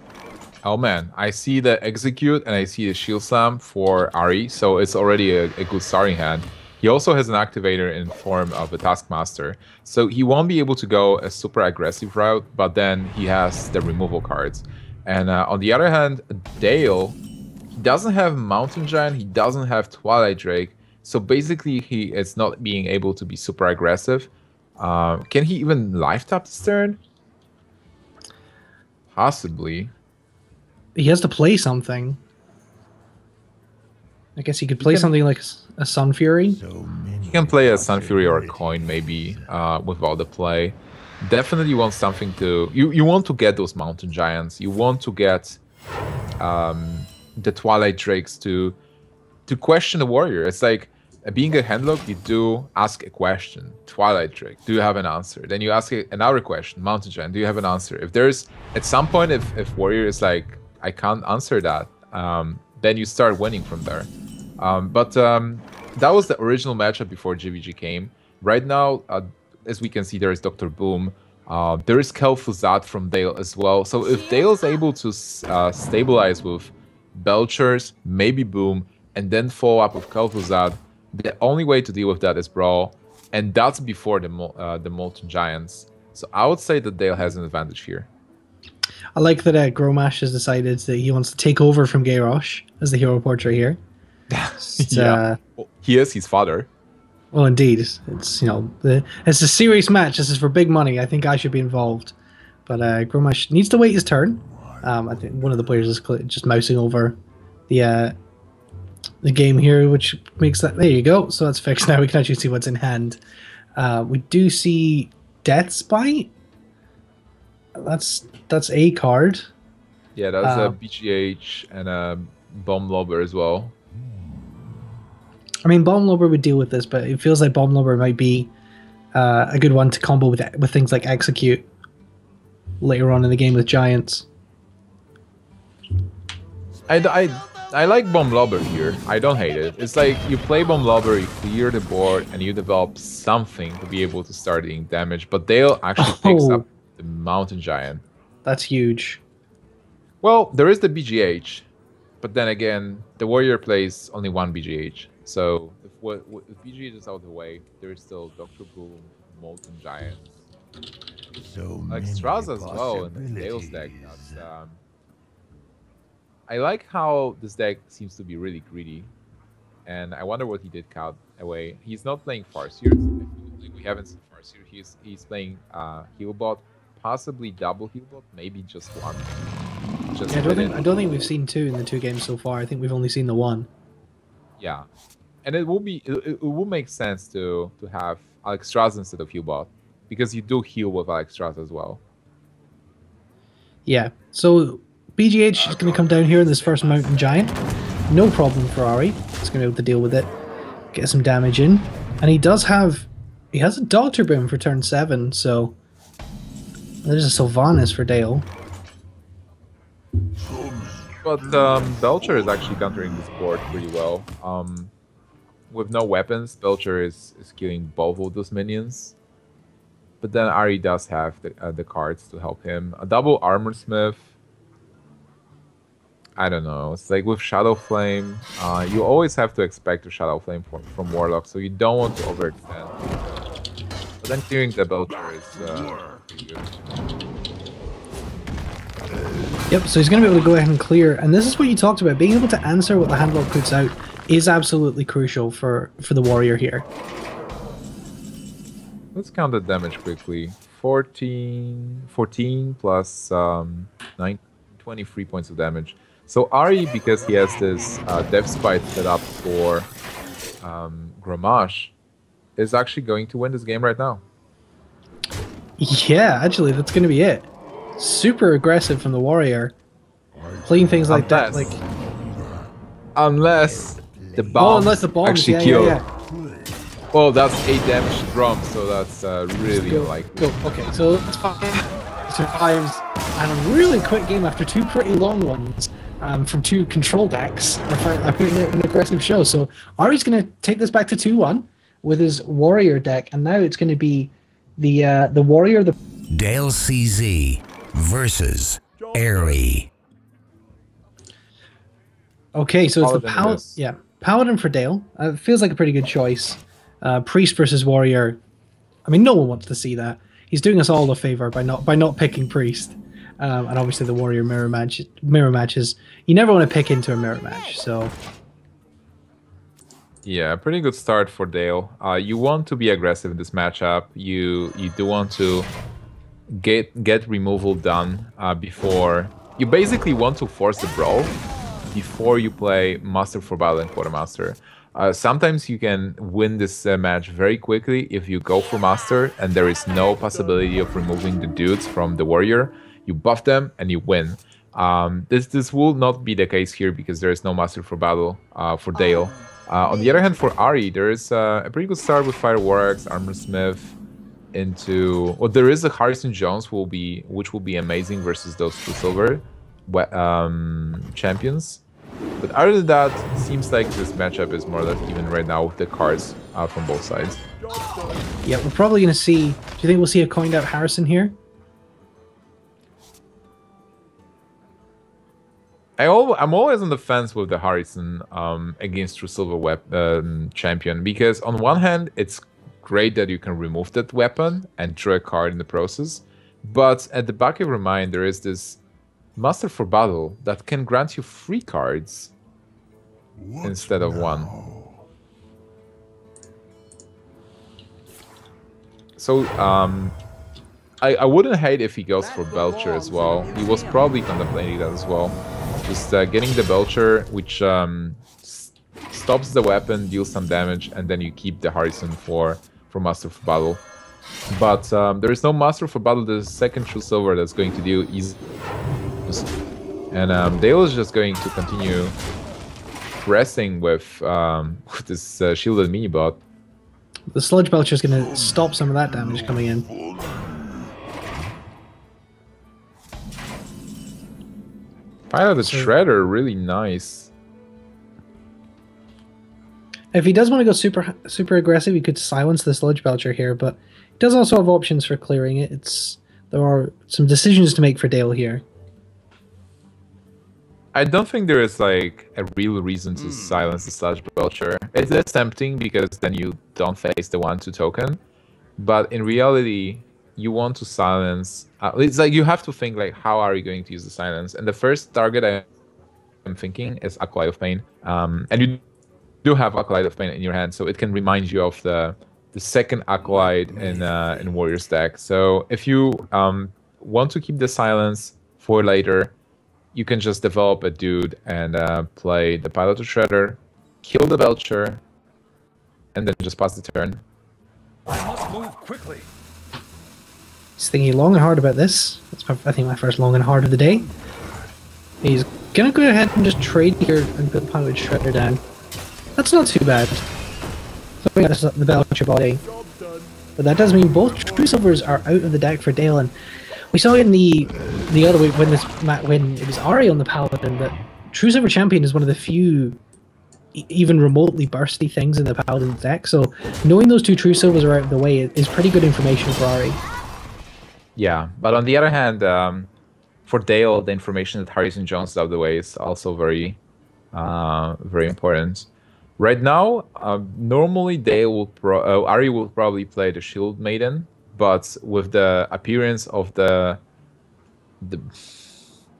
Oh man, I see the Execute and I see the Shield Slam for Aree, so it's already a good starting hand. He also has an activator in form of a Taskmaster, so he won't be able to go a super aggressive route, but then he has the removal cards. And on the other hand, Dale, he doesn't have Mountain Giant, he doesn't have Twilight Drake, so basically he is not being able to be super aggressive. Can he even life tap this turn? Possibly. He has to play something. I guess he could play something like a Sun Fury. He can play a Sun Fury or a Coin maybe without the play. Definitely want something to... You want to get those Mountain Giants. You want to get the Twilight Drakes to question the Warrior. It's like being a handlock, you do ask a question. Twilight Drake, do you have an answer? Then you ask another question. Mountain Giant, do you have an answer? If there's... At some point, if Warrior is like, I can't answer that, then you start winning from there. But that was the original matchup before GVG came. Right now, as we can see, there is Dr. Boom. There is Kel'Thuzad from Dale as well. So if Dale is able to stabilize with Belchers, maybe Boom, and then follow up with Kel'Thuzad, the only way to deal with that is Brawl. And that's before the Molten Giants. So I would say that Dale has an advantage here. I like that Gromash has decided that he wants to take over from Garrosh as the hero portrait here. Yeah, he is his father. Well, indeed, it's it's a serious match. This is for big money. I think I should be involved, but Gromash needs to wait his turn. I think one of the players is just mousing over the game here, which makes that... There you go. So that's fixed now. We can actually see what's in hand. We do see Death's Bite. That's a card. Yeah, that's a BGH and a Bomb Lobber as well. I mean, Bomb Lobber would deal with this, but it feels like Bomb Lobber might be a good one to combo with things like Execute later on in the game with Giants. I like Bomb Lobber here. I don't hate it. It's like you play Bomb Lobber, you clear the board, and you develop something to be able to start doing damage. But Dale actually picks up the Mountain Giant. That's huge. Well, there is the BGH, but then again, the Warrior plays only one BGH. So if BGH is out of the way, there is still Dr. Boom, Molten Giant, like Straza as well in Dale's deck. I like how this deck seems to be really greedy, and I wonder what he did cut away. He's not playing Farseer. We haven't seen Farseer. He's playing Healbot, possibly double Healbot, maybe just one. I don't think we've seen two in the two games so far. I think we've only seen the one. Yeah, and it will make sense to have Alexstrasza instead of Healbot, because you do heal with Alexstrasza as well. Yeah, so BGH is going to come down here in this first Mountain Giant. No problem for Aree. He's going to be able to deal with it, get some damage in, and he has a Dr. Boom for turn 7. So there's a Sylvanas for Dale. But Belcher is actually countering this board pretty well. With no weapons, Belcher is killing both of those minions. But then Aree does have the cards to help him. A double Armor Smith. I don't know. It's like with Shadow Flame, you always have to expect a Shadow Flame from Warlock, so you don't want to overextend. But then clearing the Belcher is pretty good. Yep, so he's going to be able to go ahead and clear. And this is what you talked about. Being able to answer what the handlock puts out is absolutely crucial for the Warrior here. Let's count the damage quickly. 14 plus 9, 23 points of damage. So Aree, because he has this Death Spite set up for Gromash, is actually going to win this game right now. Yeah, actually, that's going to be it. Super aggressive from the Warrior, playing things like that, like unless the bomb actually kill. Well, that's 8 damage to drum, so that's really unlikely. Okay, so that's fine. Survives, and a really quick game after 2 pretty long ones from 2 control decks. I put it an aggressive show. So Aree's going to take this back to 2-1 with his Warrior deck, and now it's going to be the Warrior. Dale CZ versus Aree. Okay, so it's the Paladin for Dale. It feels like a pretty good choice. Priest versus Warrior. I mean, no one wants to see that. He's doing us all a favor by not picking Priest. And obviously the Warrior mirror matches. You never want to pick into a mirror match, so... Yeah, pretty good start for Dale. You want to be aggressive in this matchup. You do want to get removal done before... You basically want to force the brawl before you play Master for Battle and Quartermaster. Sometimes you can win this match very quickly if you go for Master and there is no possibility of removing the dudes from the Warrior. You buff them and you win. This will not be the case here because there is no Master for Battle for Dale. On the other hand, for Aree, there is a pretty good start with Fire Warx, Armor Smith into... Well, there is a Harrison Jones which will be amazing versus those two silver champions. But other than that, it seems like this matchup is more or less even right now with the cards from both sides. Yeah, we're probably going to see... Do you think we'll see a coined out Harrison here? I'm always on the fence with the Harrison against True Silver champion, because on one hand, it's great that you can remove that weapon and draw a card in the process, but at the back of your mind, there is this Master for Battle that can grant you 3 cards instead of 1. So, I wouldn't hate if he goes for Belcher as well. He was probably contemplating that as well. Just getting the Belcher, which stops the weapon, deals some damage, and then you keep the Harrison for Master for Battle. But there is no Master for Battle, the second True Silver that's going to deal easy. And Dale is just going to continue pressing with this shielded mini-bot. The Sludge Belcher is going to stop some of that damage coming in. Pilot the Shredder, really nice. If he does want to go super aggressive, he could silence the Sludge Belcher here, but he does also have options for clearing it. There are some decisions to make for Dale here. I don't think there is like a real reason to silence the Sludge Belcher. It is tempting because then you don't face the 1/2 token, but in reality, you want to silence. It's like you have to think like, how are you going to use the silence? And the first target I'm thinking is Acolyte of Pain, and you do have Acolyte of Pain in your hand, so it can remind you of the second Acolyte in Warrior's deck. So if you want to keep the silence for later, you can just develop a dude and play the Pilot to Shredder, kill the Belcher, and then just pass the turn. I must move quickly. He's thinking long and hard about this. That's, I think, my first long and hard of the day. He's gonna go ahead and just trade here and put the Pilot Shredder down. That's not too bad. So we got the Belcher body. But that does mean both True Silvers are out of the deck for Dale, and we saw in the other week when it was Aree on the Paladin that True Silver Champion is one of the few even remotely bursty things in the Paladin deck. So knowing those 2 True Silvers are out of the way is pretty good information for Aree. Yeah, but on the other hand, for Dale, the information that Harrison Jones is out of the way is also very important. Right now, normally Aree will probably play the Shield Maiden, but with the appearance of the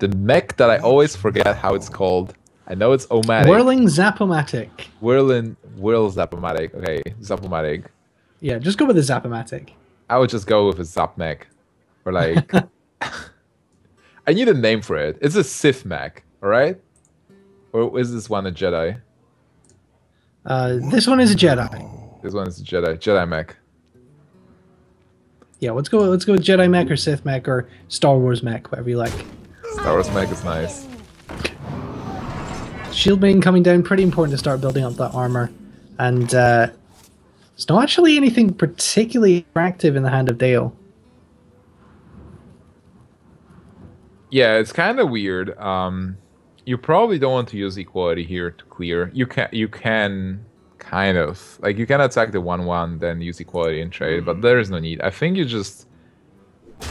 mech that I always forget how it's called. I know it's Omatic. Whirling Zap-O-Matic. Whirl Zap-O-Matic. Okay, Zap-O-Matic. Yeah, just go with the Zap-O-Matic. I would just go with a Zap mech. Or like... I need a name for it. It's a Sith mech, alright? Or is this one a Jedi? This one is a Jedi. This one is a Jedi. Jedi mech. Yeah, let's go with Jedi mech or Sith mech or Star Wars mech, whatever you like. Star Wars mech is nice. Shield Maiden coming down, pretty important to start building up that armor. And it's not actually anything particularly attractive in the hand of Dale. Yeah, it's kind of weird. You probably don't want to use equality here to clear. You can kind of like you can attack the 1/1, then use equality and trade, but there is no need. I think you just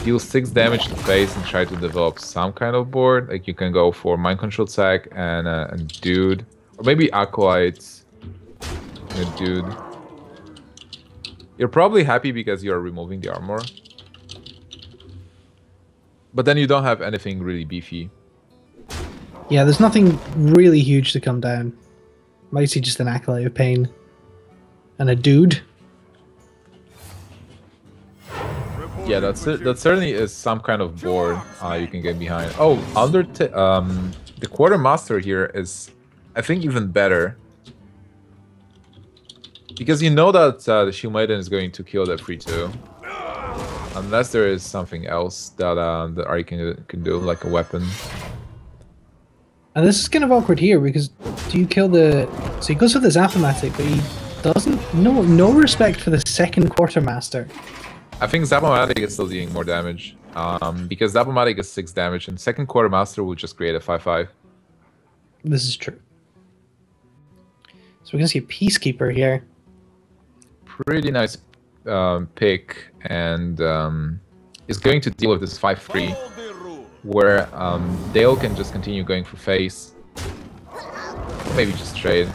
deal 6 damage to face and try to develop some kind of board. Like you can go for Mind Control Tech and Dude, or maybe Acolytes and Dude. You're probably happy because you're removing the armor. But then you don't have anything really beefy. Yeah, there's nothing really huge to come down. Might see just an Acolyte of Pain. And a dude. Yeah, that certainly is some kind of board you can get behind. Oh, the Quartermaster here is, I think, even better. Because you know that the Shield Maiden is going to kill that 3-2. Unless there is something else that that Aree can do, like a weapon. And this is kind of awkward here, because do you kill the... So he goes for the Zapamatic, but he doesn't... No respect for the second Quartermaster. I think Zapamatic is still dealing more damage. Because Zapamatic is 6 damage, and second Quartermaster will just create a 5-5. This is true. So we're going to see a Peacekeeper here. Pretty nice pick, and is going to deal with this 5-3, where Dale can just continue going for face. Maybe just trade.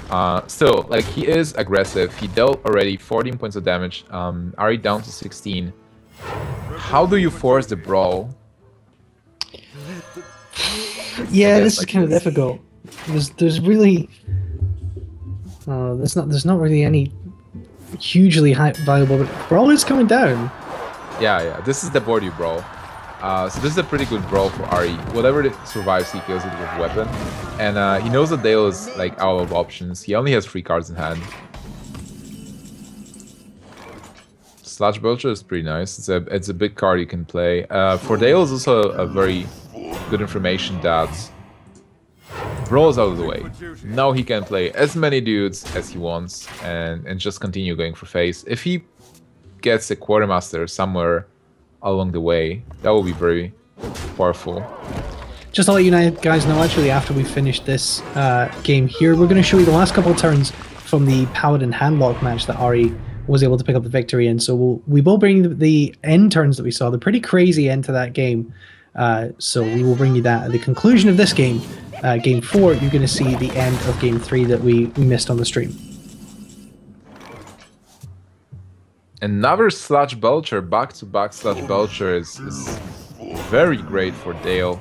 Still, like, he is aggressive. He dealt already 14 points of damage. Aree down to 16. How do you force the brawl? Yeah, this is kind of difficult. There's really there's not really any hugely valuable, but brawl is coming down. Yeah. This is the board you brawl. So this is a pretty good brawl for Aree. Whatever it survives, he kills it with a weapon. And he knows that Dale is like out of options. He only has 3 cards in hand. Sludge Belcher is pretty nice. It's a big card you can play. For Dale is also a very good information that brawl is out of the way. Now he can play as many dudes as he wants and just continue going for face. If he gets a Quartermaster somewhere along the way, that will be very powerful. Just to let you guys know, actually, after we finish this game here, we're going to show you the last couple of turns from the Paladin Handlock match that Aree was able to pick up the victory in. So we will bring the end turns that we saw, the pretty crazy end to that game. So we will bring you that at the conclusion of this game. Game 4, you're going to see the end of Game 3 that we missed on the stream. Another Sludge Belcher, back-to-back Sludge Belcher is very great for Dale.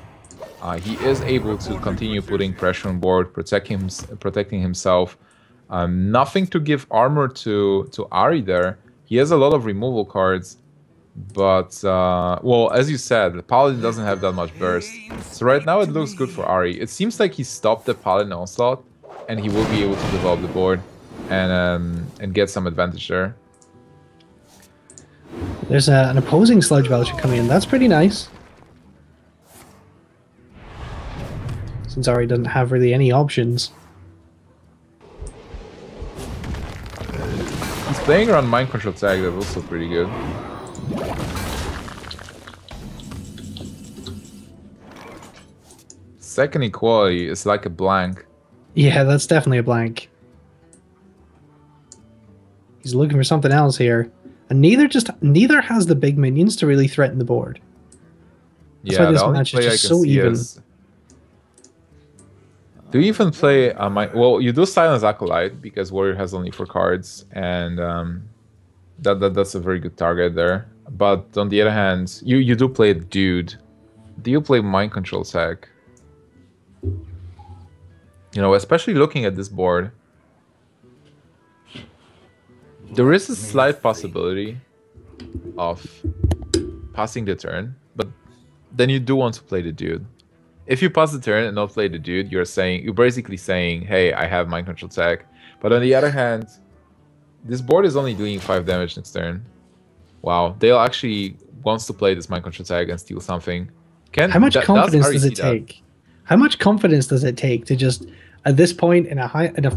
He is able to continue putting pressure on board, protecting himself. Nothing to give armor to Aree there. He has a lot of removal cards, but well, as you said, the Paladin doesn't have that much burst. So right now it looks good for Aree. It seems like he stopped the Paladin onslaught, and he will be able to develop the board and get some advantage there. There's an opposing Sludge Belcher coming in. That's pretty nice. Since Aree doesn't have really any options. He's playing around Mind Control Tag, that's also pretty good. Second equality is like a blank. Yeah, that's definitely a blank. He's looking for something else here. And neither has the big minions to really threaten the board. That's why this match is just so even. Do you even play well, you do Silence Acolyte because Warrior has only 4 cards, and that's a very good target there. But on the other hand, you do play Dude. Do you play Mind Control Tag? You know, especially looking at this board, there is a slight possibility of passing the turn, but then you do want to play the Dude. If you pass the turn and not play the Dude, you're basically saying, hey, I have Mind Control Tag. But on the other hand, this board is only doing 5 damage next turn. Wow, Dale actually wants to play this Mind Control Tag and steal something. How much confidence does it take? How much confidence does it take to just, at this point in a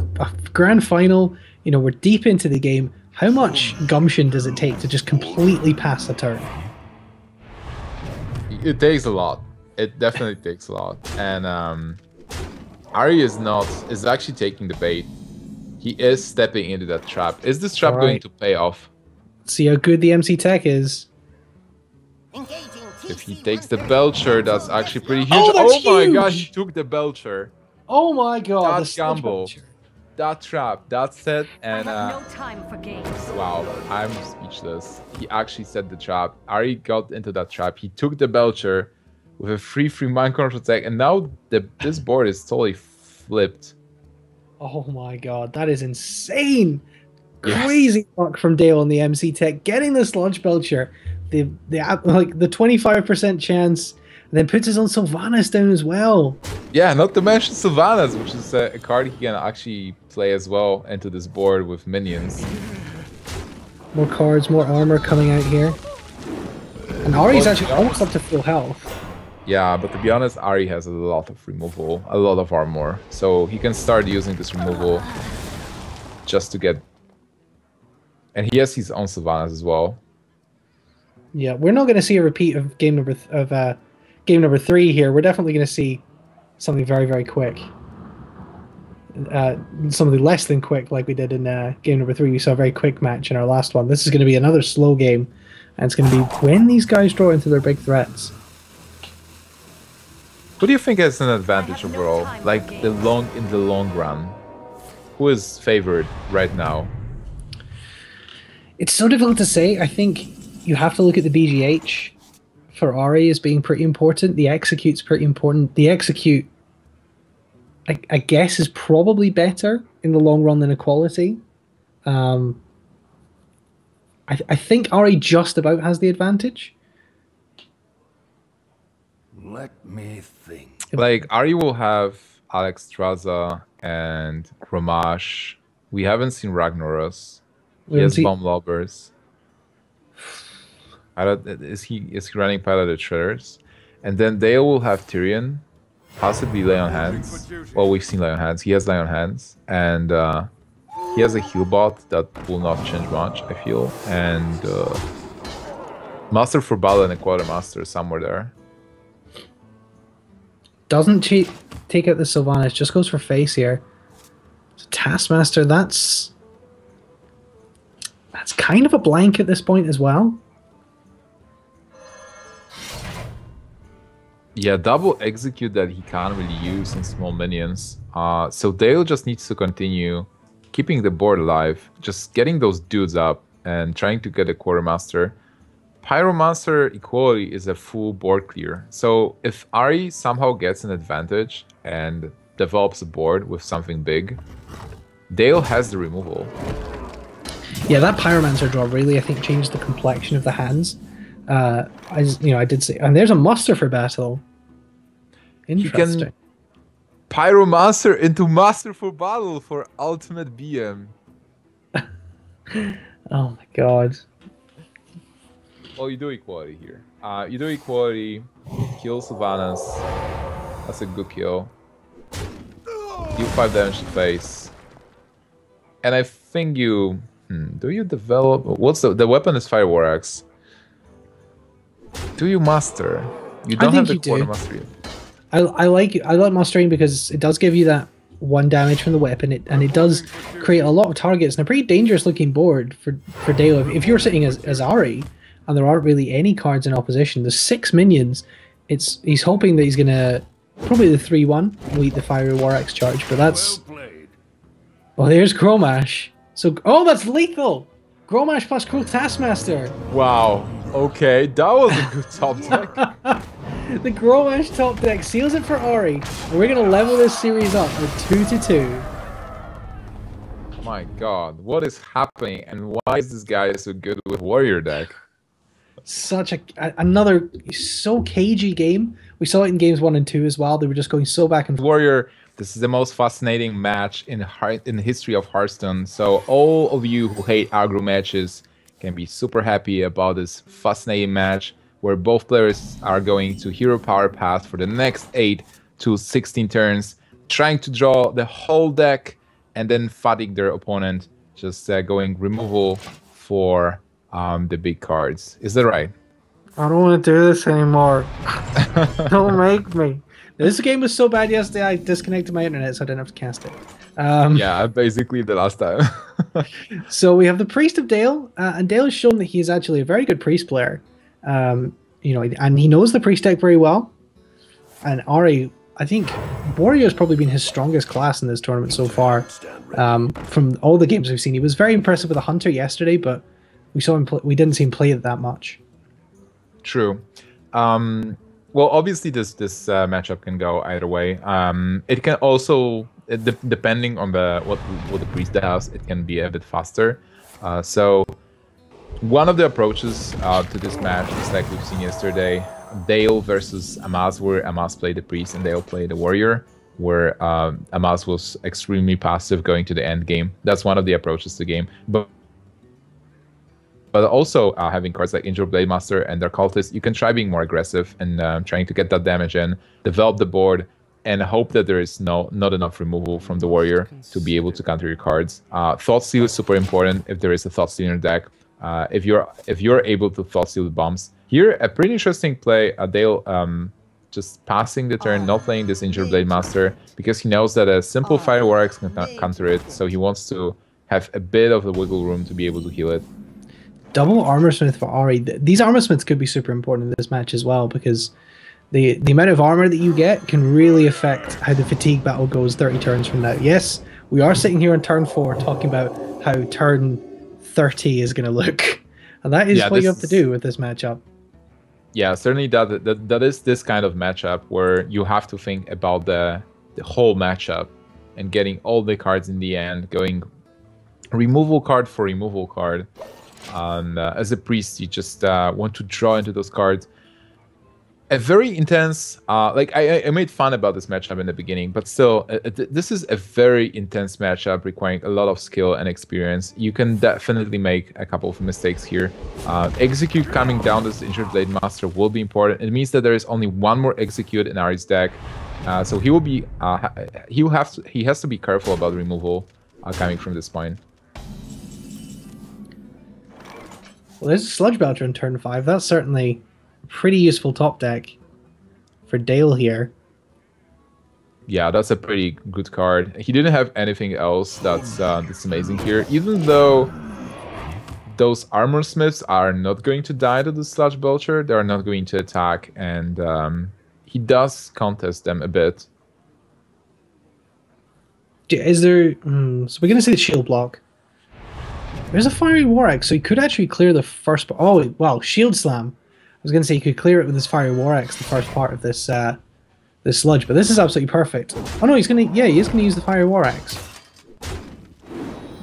grand final, you know, we're deep into the game, how much gumption does it take to just completely pass the turn? It takes a lot. It definitely takes a lot. And Aree is actually taking the bait. He is stepping into that trap. Is this trap going to pay off? Let's see how good the MC Tech is. If he takes the Belcher, that's actually pretty huge. Oh my god, he took the Belcher. Oh my god, that gamble. that trap, that's it, and I have no time for games. wow, I'm speechless. He actually set the trap. Aree got into that trap. He took the Belcher with a free mind control attack, and now this board is totally flipped. Oh my god, that is insane! Yes. Crazy luck from Dale on the MC Tech, getting the Sludge Belcher, the 25% chance, and then puts his own Sylvanas down as well. Yeah, not to mention Sylvanas, which is a card he can actually play as well into this board with minions. More cards, more armor coming out here. And Aree's actually almost up to full health. Yeah, but to be honest, Aree has a lot of removal, a lot of armor. So he can start using this removal just to get... And he has his own Sylvanas as well. Yeah, we're not going to see a repeat of game number 3 here. We're definitely going to see something very, very quick. Something less than quick, like we did in game number 3. We saw a very quick match in our last one. This is going to be another slow game, and it's going to be when these guys draw into their big threats. What do you think has an advantage overall? Like in the long run, who is favored right now? It's so difficult to say. I think you have to look at the BGH for Aree as being pretty important. The execute's pretty important. The execute, I guess, is probably better in the long run than equality. I think Aree just about has the advantage. Let me think. Like Aree will have Alex Straza and Grommash. We haven't seen Ragnaros. He has Bomb Lobbers. Is he running Piloted Shredders? And then Dale will have Tyrion, possibly Lay on Hands. Well, we've seen Lay on Hands. He has Lay on Hands, and he has a heal bot that will not change much, I feel. And Master for Battle and a Quartermaster somewhere there. Doesn't take out the Sylvanas, just goes for face here. So Taskmaster, that's kind of a blank at this point as well. Yeah, double execute that he can't really use in small minions. So Dale just needs to continue keeping the board alive, just getting those dudes up and trying to get a Quartermaster. Pyromancer equality is a full board clear. So if Aree somehow gets an advantage and develops a board with something big, Dale has the removal. Yeah, that Pyromancer draw really, I think, changed the complexion of the hands. I did say, and there's a muster for battle. Interesting. You can Pyromancer into Master for Battle for ultimate BM. Oh my god. Well, you do equality here. You do equality, kill Sylvanas. That's a good kill. Deal 5 damage to face. And I think you... do you develop... What's the weapon is Fire War Axe. Do you master? You don't have the Quartermaster yet. I like mastering because it does give you that 1 damage from the weapon, and it does create a lot of targets and a pretty dangerous looking board for Dale. If you're sitting as Aree, and there aren't really any cards in opposition, there's 6 minions. He's hoping that he's gonna probably the 3-1 will eat the Fiery War Axe charge, but that's... Well, there's Grommash. So, oh, that's lethal! Grommash plus Cruel Taskmaster. Wow. Okay, that was a good top deck. The Grommash top deck seals it for Aree. And we're going to level this series up with 2-2. Oh my god, what is happening? And why is this guy so good with Warrior deck? Such another so cagey game. We saw it in games 1 and 2 as well. They were just going so back and forth. Warrior, this is the most fascinating match in the history of Hearthstone. So all of you who hate aggro matches can be super happy about this fascinating match where both players are going to hero power path for the next 8 to 16 turns, trying to draw the whole deck and then fatigue their opponent, just going removal for the big cards. Is that right? I don't want to do this anymore. Don't make me. This game was so bad yesterday, I disconnected my internet so I didn't have to cast it. Yeah, basically the last time. So we have the Priest of Dale, and Dale has shown that he is actually a very good Priest player. And he knows the Priest deck very well. And Aree, I think Warrior has probably been his strongest class in this tournament so far. from all the games we've seen. He was very impressive with the Hunter yesterday, but we saw him. We didn't see him play it that much. True. Well, obviously, this matchup can go either way. It can also, depending on what the priest does, it can be a bit faster. So one of the approaches to this match is like we've seen yesterday, Dale versus Amaz, where Amaz played the priest and Dale played the warrior, where Amaz was extremely passive going to the end game. That's one of the approaches to the game. But also having cards like Injured Blade Master and their cultists, you can try being more aggressive and trying to get that damage in, develop the board, and hope that there is not enough removal from the warrior to be able to counter your cards. Thought Steal is super important if there is a Thought Steal in your deck. If you're able to Thought Steal the bombs. Here, a pretty interesting play, Dale just passing the turn, not playing this Injured Blade Master, because he knows that a simple Fire War Axe can counter it, so he wants to have a bit of the wiggle room to be able to heal it. Double Armor Smith for Aree. These Armor Smiths could be super important in this match as well, because the amount of armor that you get can really affect how the fatigue battle goes 30 turns from now. Yes, we are sitting here on turn 4 talking about how turn 30 is going to look. And that is what you have to do with this matchup. Yeah, certainly that is this kind of matchup where you have to think about the whole matchup and getting all the cards in the end, going removal card for removal card. And as a priest, you just want to draw into those cards. A very intense, like I made fun about this matchup in the beginning, but still, this is a very intense matchup requiring a lot of skill and experience. You can definitely make a couple of mistakes here. Execute coming down this Injured Blade Master will be important. It means that there is only one more Execute in Aree's deck, so he will be he has to be careful about removal coming from this point. Well, there's a Sludge Belcher in turn 5. That's certainly pretty useful top deck for Dale here. Yeah, that's a pretty good card. He didn't have anything else that's amazing here, even though those Armor Smiths are not going to die to the Sludge Belcher. They are not going to attack, and he does contest them a bit. Is there... so we're going to see the shield block. There's a Fiery War Axe, so he could actually clear the first... Oh, well, Shield Slam. I was going to say he could clear it with his Fiery War Axe, the first part of this this sludge, but this is absolutely perfect. Oh no, he's going to... Yeah, he is going to use the Fiery War Axe.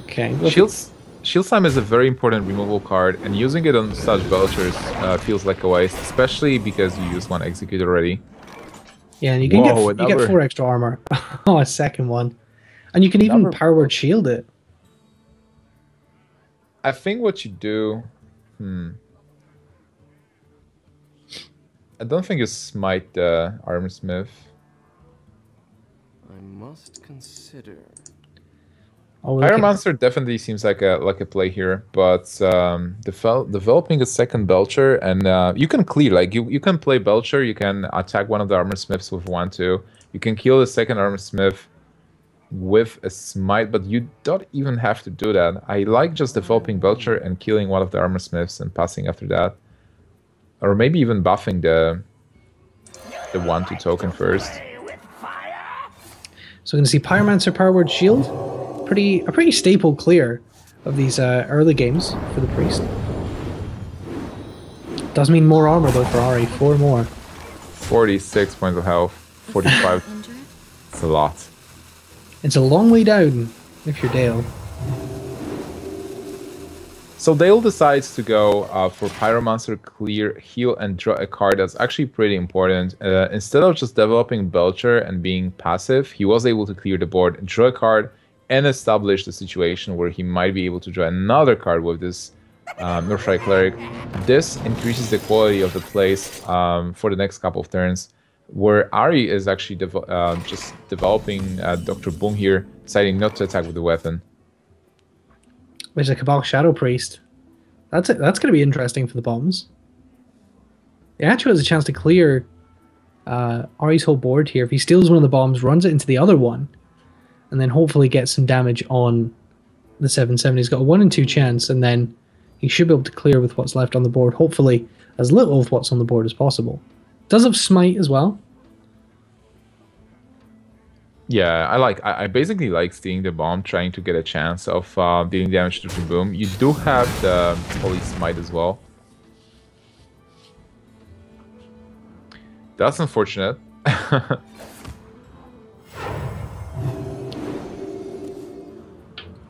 Okay. Shield Slam is a very important removal card, and using it on Sludge Belchers feels like a waste, especially because you use one Execute already. Yeah, and you can get 4 extra armor. Oh, a second one. And you can even Power Word Shield it. I think what you do... I don't think you smite the Armor Smith. I must consider. Pyromancer definitely seems like a play here, but developing a second Belcher, and you can clear, like you can play Belcher, you can attack one of the Armor Smiths with 1/2. You can kill the second Armor Smith with a smite, but you don't even have to do that. I like just developing Belcher and killing one of the Armor Smiths and passing after that. Or maybe even buffing the 1/2 token first. So we're going to see Pyromancer, Power Word Shield. A pretty staple clear of these early games for the priest. Does mean more armor though for Aree, 4 more. 46 points of health, 45. It's a lot. It's a long way down if you're Dale. So Dale decides to go for Pyromancer, clear, heal, and draw a card that's actually pretty important. Instead of just developing Belcher and being passive, he was able to clear the board, draw a card, and establish the situation where he might be able to draw another card with this Northside Cleric. This increases the quality of the plays for the next couple of turns, where Aree is actually just developing Dr. Boom here, deciding not to attack with the weapon. There's a Cabal Shadow Priest. That's going to be interesting for the bombs. He actually has a chance to clear Aree's whole board here. If he steals one of the bombs, runs it into the other one, and then hopefully gets some damage on the 7/7. He's got a 1 in 2 chance, and then he should be able to clear with what's left on the board. Hopefully as little of what's on the board as possible. Does have Smite as well. Yeah, I basically like stealing the bomb, trying to get a chance of dealing damage to the boom. You do have the Holy Smite as well. That's unfortunate.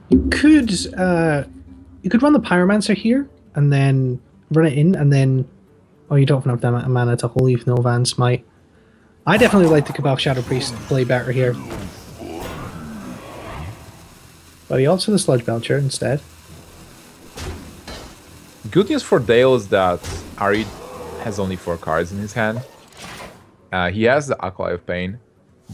You could run the Pyromancer here and then run it in, and then you don't have enough mana to Holy with no Van Smite. I definitely like the Cabal Shadow Priest play better here. But he opts for the Sludge Belcher instead. Good news for Dale is that Aree has only 4 cards in his hand. He has the Acolyte of Pain,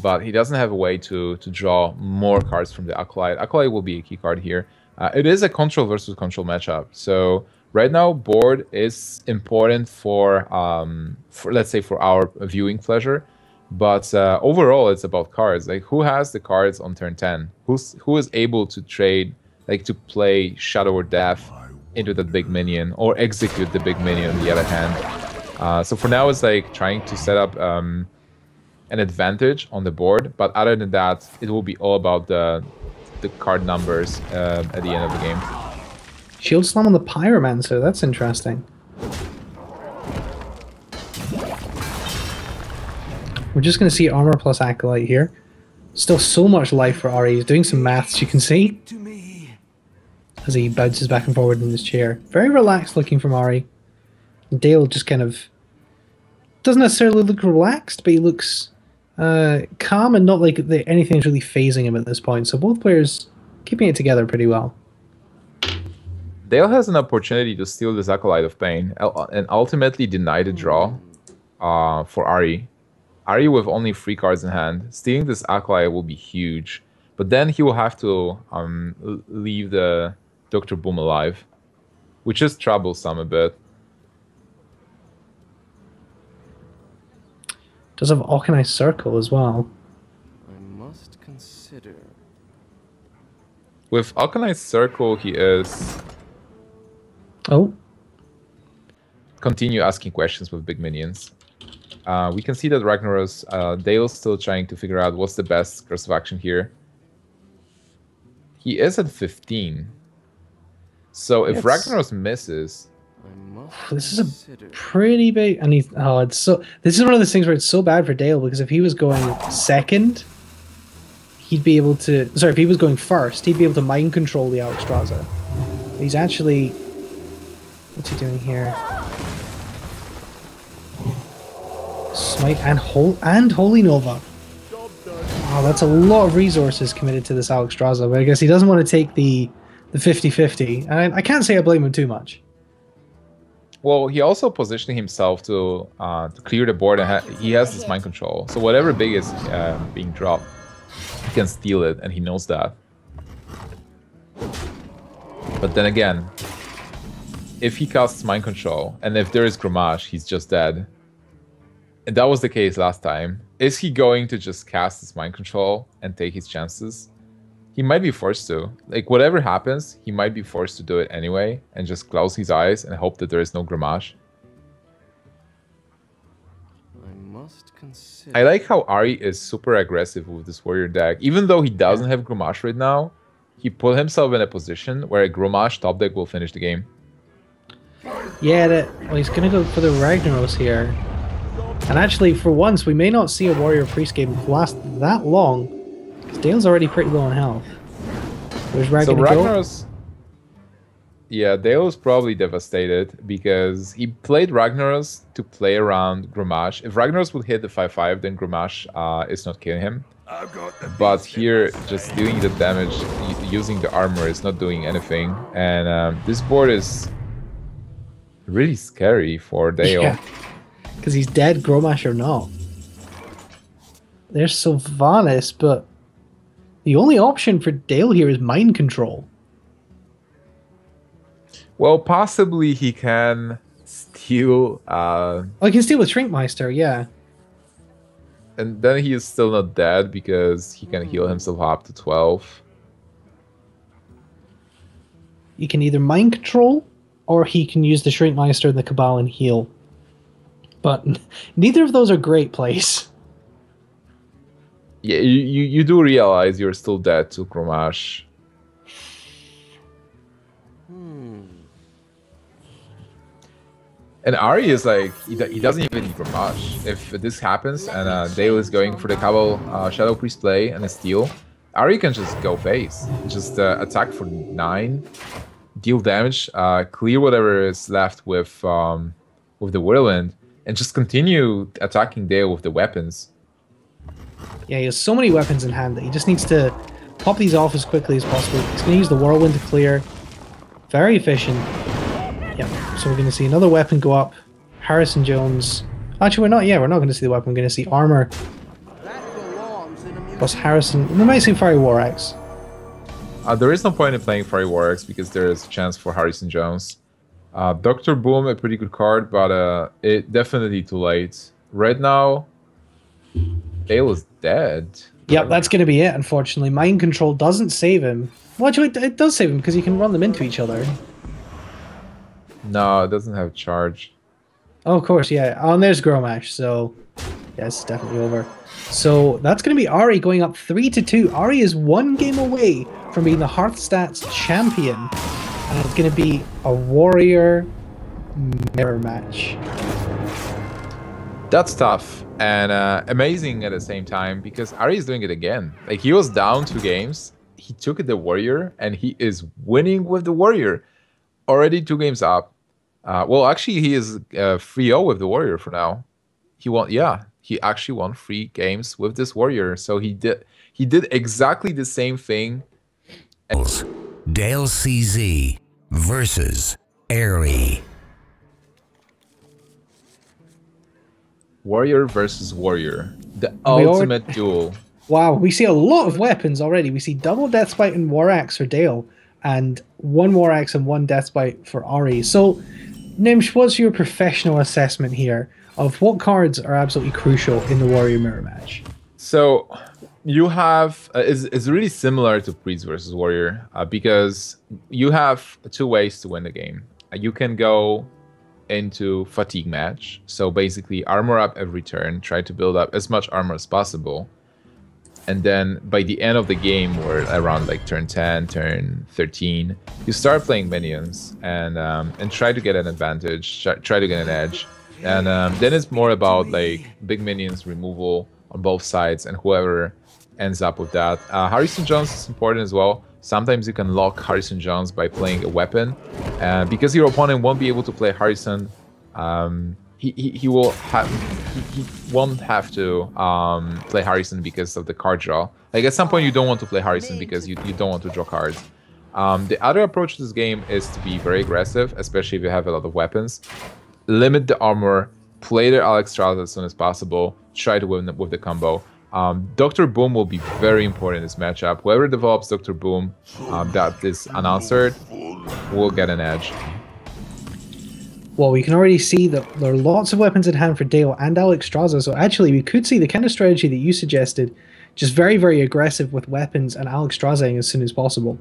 but he doesn't have a way to draw more cards from the Acolyte. Acolyte will be a key card here. It is a control versus control matchup, so right now board is important for let's say for our viewing pleasure, but overall it's about cards. Like, who has the cards on turn 10? Who is able to trade, like, to play Shadow or Death into that big minion or execute the big minion on the other hand? So for now it's like trying to set up an advantage on the board, but other than that it will be all about the card numbers at the end of the game. Shield Slam on the Pyromancer, that's interesting. We're just going to see Armor plus Acolyte here. Still so much life for Aree. He's doing some maths, you can see, as he bounces back and forward in his chair. Very relaxed looking from Aree. Dale just kind of doesn't necessarily look relaxed, but he looks calm and not like anything's really phasing him at this point. So both players keeping it together pretty well. Dale has an opportunity to steal this Acolyte of Pain and ultimately deny the draw for Aree. Aree with only 3 cards in hand, stealing this Acolyte will be huge, but then he will have to leave the Dr. Boom alive, which is troublesome a bit. Does have Organized Circle as well. I must consider. With Organized Circle, he is... Oh. Continue asking questions with big minions. We can see that Ragnaros, Dale's still trying to figure out what's the best course of action here. He is at 15. So if Ragnaros misses... This is a pretty big, and this is one of those things where it's so bad for Dale, because if he was going second, he'd be able to, sorry, if he was going first, he'd be able to mind control the Alexstrasza. He's actually, what's he doing here? Smite and Holy Nova. Oh, that's a lot of resources committed to this Alexstrasza, but I guess he doesn't want to take the 50-50, and I can't say I blame him too much. Well, he also positioning himself to clear the board, and he has this mind control. So whatever big is being dropped, he can steal it, and he knows that. But then again, if he casts mind control, and if there is Grommash, he's just dead. And that was the case last time. Is he going to just cast his mind control and take his chances? He might be forced to. Like, whatever happens, he might be forced to do it anyway and just close his eyes and hope that there is no Grommash. I must consider. I like how Aree is super aggressive with this warrior deck. Even though he doesn't have Grommash right now, he put himself in a position where a Grommash top deck will finish the game. Yeah, well, he's going to go for the Ragnaros here. And actually, for once, we may not see a warrior priest game last that long. Dale's already pretty low on health. Where's Ragnaros? So Ragnaros... Yeah, Dale was probably devastated because he played Ragnaros to play around Grommash. If Ragnaros would hit the 5-5, then Grommash is not killing him. But here, just doing the damage, using the armor is not doing anything. And this board is really scary for Dale. Yeah, because he's dead, Grommash or not. There's Sylvanas, but the only option for Dale here is mind control. Well, possibly he can steal... Oh, he can steal with Shrinkmeister, yeah. And then he is still not dead because he can heal himself up to 12. He can either mind control, or he can use the Shrinkmeister and the Cabal and heal. But neither of those are great plays. Yeah, you do realize you're still dead to Chromash. And Aree is like, he doesn't even need Chromash. If this happens and Dale is going for the Cabal Shadow Priest play and a steal, Aree can just go face. Just attack for 9, deal damage, clear whatever is left with the Whirlwind, and just continue attacking Dale with the weapons. Yeah, he has so many weapons in hand that he just needs to pop these off as quickly as possible. He's going to use the Whirlwind to clear. Very efficient. Yeah, so we're going to see another weapon go up. Harrison Jones. Actually, we're not going to see the weapon. We're going to see armor. Plus Harrison. We might see Fiery War Axe. There is no point in playing Fiery War Axe because there is a chance for Harrison Jones. Dr. Boom, a pretty good card, but it definitely too late. Right now, Dale is dead. Yep, that's going to be it, unfortunately. Mind Control doesn't save him. Well, actually, it does save him because you can run them into each other. No, it doesn't have charge. Oh, of course, yeah. Oh, and there's Gromash, so yeah, it's definitely over. So that's going to be Aree going up 3-2. Aree is 1 game away from being the HearthStats champion. And it's going to be a Warrior mirror match. That's tough and amazing at the same time because Aree is doing it again. Like, he was down 2 games. He took the Warrior and he is winning with the Warrior. Already 2 games up. Well, actually, he is 3-0 with the Warrior for now. He won, yeah. He actually won 3 games with this Warrior. So he did exactly the same thing. Dalecz CZ versus Aree. Warrior versus Warrior. The ultimate duel. Wow, we see a lot of weapons already. We see double Deathbite and War Axe for Dale, and 1 War Axe and 1 Deathbite for Aree. So, Nimsh, what's your professional assessment here of what cards are absolutely crucial in the Warrior Mirror match? So, you have it's really similar to Priest versus Warrior because you have 2 ways to win the game. You can go into fatigue match, so basically armor up every turn, try to build up as much armor as possible, and then by the end of the game, or around like turn 10, turn 13, you start playing minions and try to get an advantage, try to get an edge, and then it's more about like big minions removal on both sides, and whoever ends up with that. Harrison Jones is important as well. Sometimes you can lock Harrison Jones by playing a weapon, because your opponent won't be able to play Harrison. He won't have to play Harrison because of the card draw. Like, at some point you don't want to play Harrison because you don't want to draw cards. The other approach to this game is to be very aggressive, especially if you have a lot of weapons. Limit the armor, play the Alexstrasza as soon as possible, try to win with the combo. Dr. Boom will be very important in this matchup. Whoever develops Dr. Boom that is unanswered will get an edge. Well, we can already see that there are lots of weapons in hand for Dale and Alexstrasza, so actually we could see the kind of strategy that you suggested, just very, very aggressive with weapons and Alexstraszaing as soon as possible.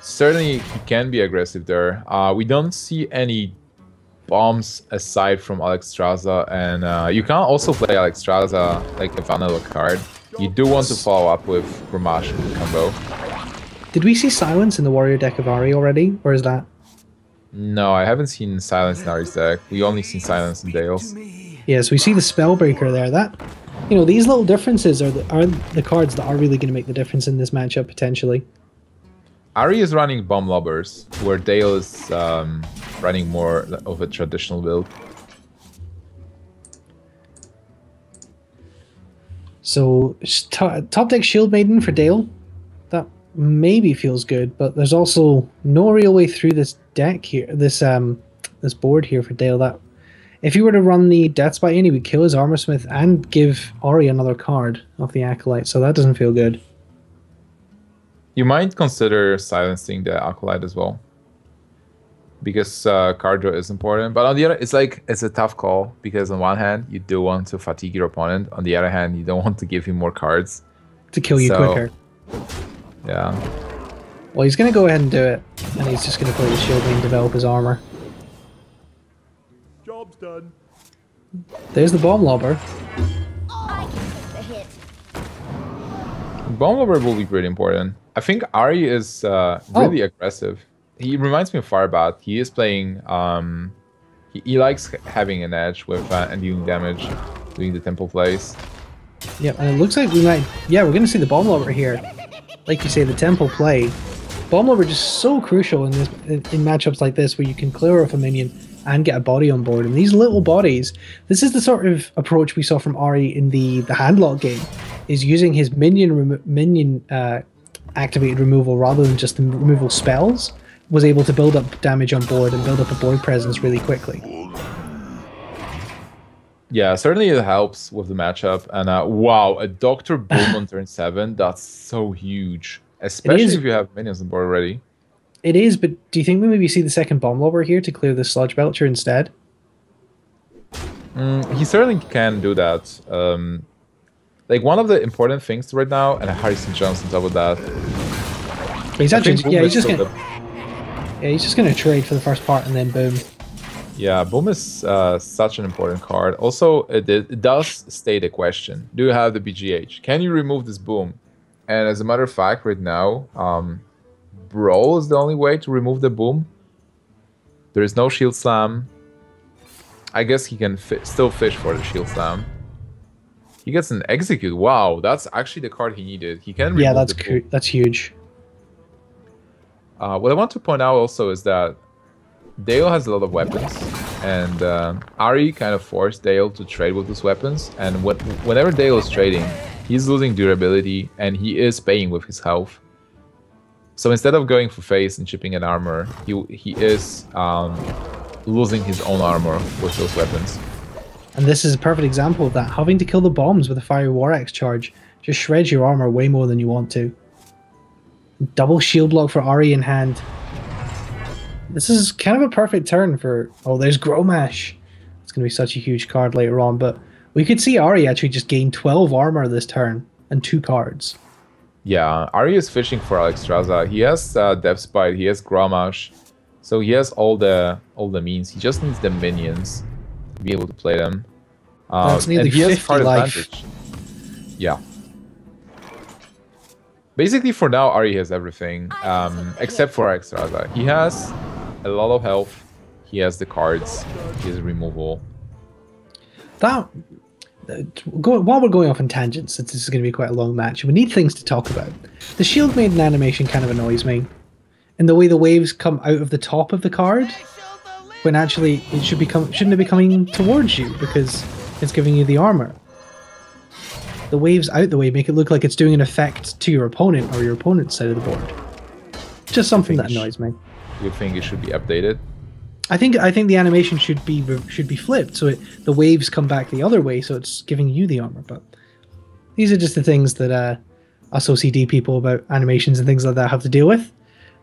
Certainly, he can be aggressive there. We don't see any bombs aside from Alexstrasza, and you can also play Alexstrasza like a vanilla card. You do want to follow up with Grommash combo. Did we see Silence in the Warrior deck of Aree already, or is that? No, I haven't seen Silence in Aree's deck. We only seen Silence in Dale's. Yes, we see the Spellbreaker there. That, you know, these little differences are the cards that are really going to make the difference in this matchup potentially. Aree is running Bomb Lobbers, where Dale is running more of a traditional build. So, top deck Shield Maiden for Dale. That maybe feels good, but there's also no real way through this deck here, this board here for Dale. That if you were to run the Deathbite in, he would kill his Armorsmith and give Aree another card off the Acolyte, so that doesn't feel good. You might consider silencing the Acolyte as well, because card draw is important. But on the other, it's a tough call, because on one hand you do want to fatigue your opponent, on the other hand you don't want to give him more cards to kill you quicker. Yeah. Well, he's going to go ahead and do it, and he's just going to play the Shield and develop his armor. Job's done. There's the bomb lobber. Bomb lobber will be pretty important. I think Aree is really aggressive. He reminds me of Firebat. He is playing. He likes having an edge with and dealing damage, doing the temple plays. Yep, and it looks like we might. Yeah, we're gonna see the bomb lobber here. Like you say, the temple play. Bomb lobber just so crucial in matchups like this, where you can clear off a minion and get a body on board. And these little bodies, this is the sort of approach we saw from Aree in the handlock game, is using his minion activated removal rather than just the removal spells, was able to build up damage on board and build up a board presence really quickly. Yeah, certainly it helps with the matchup. And wow, a Dr. Boom on turn 7, that's so huge. Especially if you have minions on board already. It is, but do you think we maybe see the second bomb lobber here to clear the Sludge Belcher instead? He certainly can do that. Like one of the important things right now, and Harrison Jones on top of that. He's actually, he's just gonna trade for the first part and then boom. Yeah, boom is such an important card. Also, it does state a question: do you have the BGH? Can you remove this boom? And as a matter of fact, right now, Brawl is the only way to remove the boom. There is no shield slam. I guess he can still fish for the shield slam. He gets an execute. Wow, that's actually the card he needed. He can remove the boom. That's huge. What I want to point out also is that Dale has a lot of weapons, and Aree kind of forced Dale to trade with those weapons. And whenever Dale is trading, he's losing durability, and he is paying with his health. So instead of going for face and chipping an armor, he is losing his own armor with those weapons. And this is a perfect example of that. Having to kill the bombs with a Fiery War Axe charge just shreds your armor way more than you want to. Double shield block for Aree in hand. This is kind of a perfect turn for... Oh, there's Gromash. It's going to be such a huge card later on, but we could see Aree actually just gain 12 armor this turn and 2 cards. Yeah, Aree is fishing for Alexstrasza. He has Death's Bite, he has Gromash, so he has all the means. He just needs the minions to be able to play them. That's nearly and he 50 has card life. advantage. Yeah. Basically, for now, Aree has everything except for Alexstrasza. He has a lot of health. He has the cards. He has removal. While we're going off on tangents, since this is going to be quite a long match, we need things to talk about. The Shield Maiden animation kind of annoys me. And the way the waves come out of the top of the card, when actually it shouldn't it be coming towards you because it's giving you the armor. The waves out the way make it look like it's doing an effect to your opponent or your opponent's side of the board. Just something that annoys me. You think it should be updated? I think the animation should be flipped, so the waves come back the other way, so it's giving you the armor. But these are just the things that us OCD people about animations and things like that have to deal with.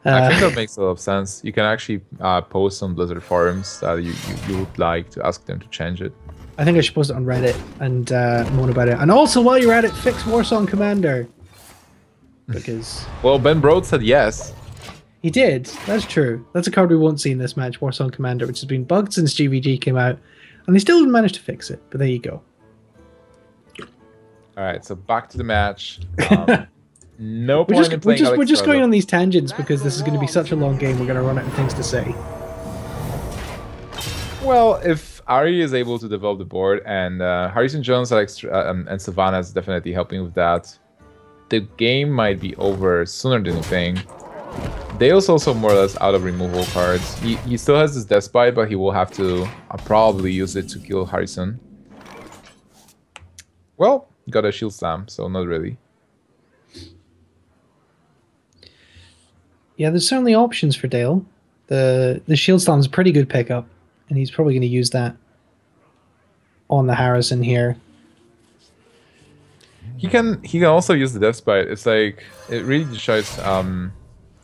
I think that makes a lot of sense. You can actually post on Blizzard forums that you would like to ask them to change it. I think I should post it on Reddit and moan about it. And also, while you're at it, fix Warsong Commander. Because... Well, Ben Broad said yes. He did. That's true. That's a card we won't see in this match, Warsong Commander, which has been bugged since GVG came out. And they still managed to fix it. But there you go. Alright, so back to the match. No point in playing we're just going on these tangents because this is going to be such a long game. We're going to run out of things to say. Well, if Aree is able to develop the board, and Harrison Jones and Savannah is definitely helping with that, the game might be over sooner than you think. Dale's also more or less out of removal cards. He still has his Death Bite, but he will have to probably use it to kill Harrison. Well, got a Shield Slam, so not really. Yeah, there's certainly options for Dale. The Shield Slam's a pretty good pickup, and he's probably going to use that on the Harrison here. He can also use the Death Bite. It's like, it really just shows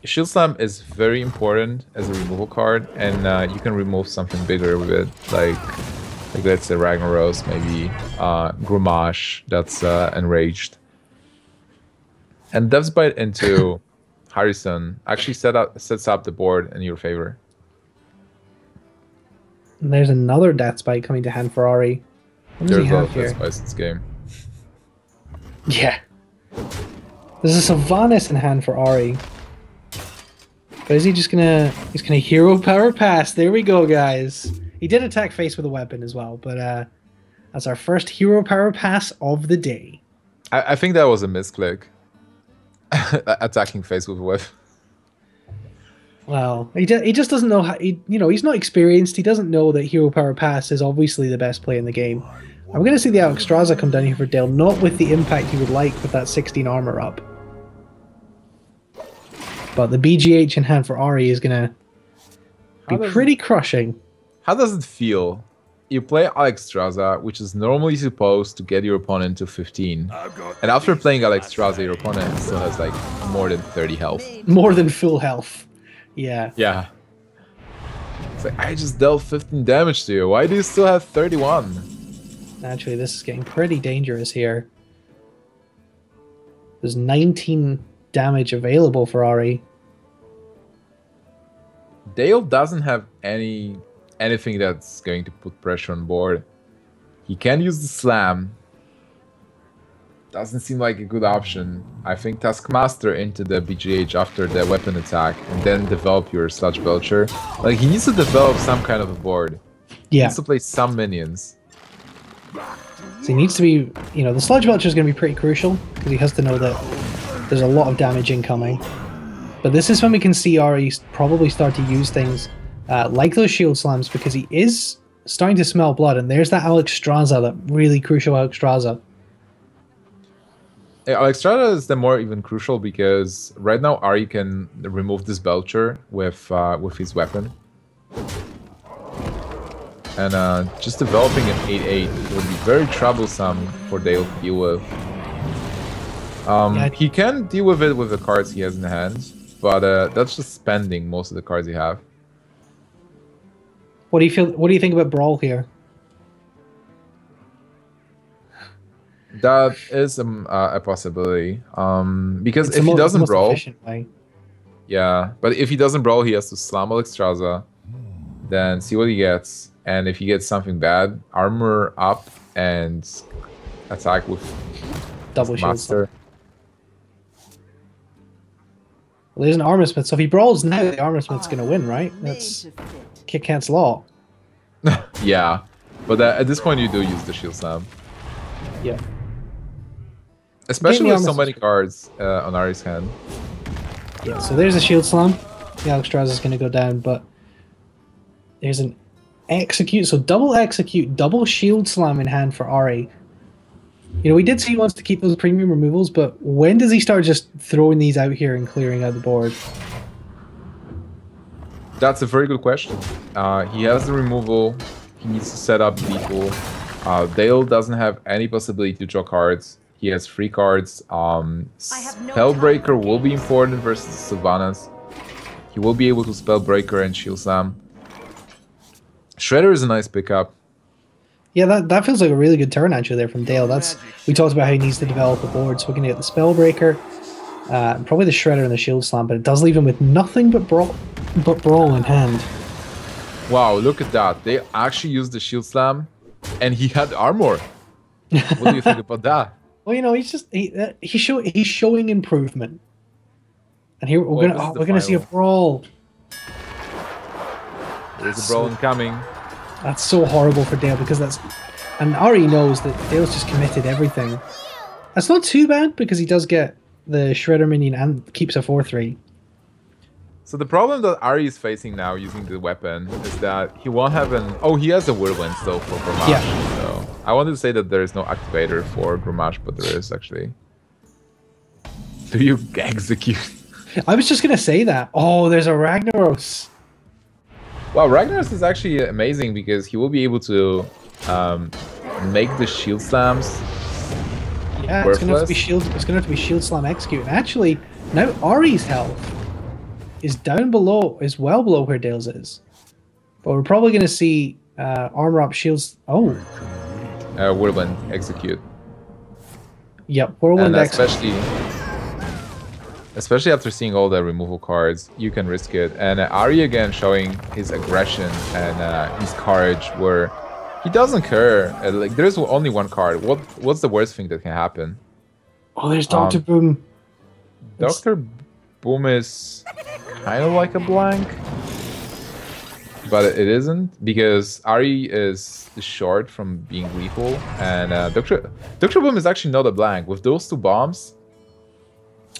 Shield Slam is very important as a removal card, and you can remove something bigger with it, like let's say Ragnaros, maybe Gromash that's enraged. And Death Bite into Harrison actually sets up the board in your favor. And there's another Death Bite coming to hand for Aree. What does he There's a lot have of here? spice in this game. Yeah. There's a Sylvanas in hand for Aree. But is he just gonna... He's gonna hero power pass. There we go, guys. He did attack face with a weapon as well, but that's our first hero power pass of the day. I think that was a misclick. Attacking face with a whip. Well, he just doesn't know how... he's not experienced. He doesn't know that hero power pass is obviously the best play in the game. I'm going to see the Alexstrasza come down here for Dale, not with the impact he would like with that 16 armor up. But the BGH in hand for Aree is going to be pretty crushing. How does it feel? You play Alexstrasza, which is normally supposed to get your opponent to 15. And after playing Alexstrasza, your opponent still has like more than 30 health. More than full health. Yeah. Yeah. It's like, I just dealt 15 damage to you. Why do you still have 31? Actually, this is getting pretty dangerous here. There's 19 damage available for Aree. Dale doesn't have anything that's going to put pressure on board. He can use the slam. Doesn't seem like a good option. I think Taskmaster into the BGH after the weapon attack and then develop your Sludge Belcher. Like, he needs to develop some kind of a board. He needs to play some minions. So he needs to be, the Sludge Belcher is going to be pretty crucial because he has to know that there's a lot of damage incoming. But this is when we can see Aree probably start to use things like those shield slams because he is starting to smell blood. And there's that Alexstrasza, that really crucial Alexstrasza. Yeah, Alexstrasza is the more even crucial because right now Aree can remove this Belcher with his weapon. And just developing an 8-8 will be very troublesome for Dale to deal with. He can deal with it with the cards he has in hand, but that's just spending most of the cards you have. What do you feel? What do you think about Brawl here? That is a possibility. Because if he doesn't brawl, yeah, but if he doesn't brawl, he has to slam Alexstrasza, then see what he gets, and if he gets something bad, armor up and attack with double shield. Master. Well, there's an Armor Smith, so if he brawls now, the Armor Smith's going to win, right? That's Kit Kat's law. Yeah, but at this point you do use the shield slam. Yeah. Especially with so many cards on Aree's hand. Yeah, so there's a shield slam. The Alexstrasza is going to go down, but there's an execute. So double execute, double shield slam in hand for Aree. We did see he wants to keep those premium removals, but when does he start just throwing these out here and clearing out the board? That's a very good question. He has the removal. He needs to set up people. Dale doesn't have any possibility to draw cards. He has free cards. Spellbreaker will be important versus Sylvanas. He will be able to Spellbreaker and Shield Slam. Shredder is a nice pickup. Yeah, that feels like a really good turn actually there from Dale. We talked about how he needs to develop a board, so we're going to get the Spellbreaker, probably the Shredder and the Shield Slam, but it does leave him with nothing but Brawl in hand. Wow, look at that. They actually used the Shield Slam, and he had armor. What do you think about that? Well, he's showing improvement. And here we're gonna see a Brawl. There's a Brawl incoming. That's so horrible for Dale because and Aree knows that Dale's just committed everything. That's not too bad because he does get the Shredder minion and keeps a 4/3. So the problem that Aree is facing now using the weapon is that he won't have an... Oh, he has a Whirlwind still for Grommash. Yeah. So I wanted to say that there is no activator for Grommash, but there is actually. Do you execute? I was just going to say that. Oh, there's a Ragnaros. Wow, Ragnaros is actually amazing because he will be able to make the shield slams. Yeah, it's going to have to be shield slam execute. And actually, now Aree's health is well below where Dale's is. But we're probably going to see armor up shields. Oh. Whirlwind execute. Yep, Whirlwind execute. Especially after seeing all the removal cards, you can risk it. And Aree again showing his aggression and his courage, where He doesn't care. Like there's only one card. What's the worst thing that can happen? Oh, there's Dr. Boom. Dr. Boom is kind of like a blank, but it isn't because Aree is short from being lethal, and Dr. Boom is actually not a blank. With those two bombs,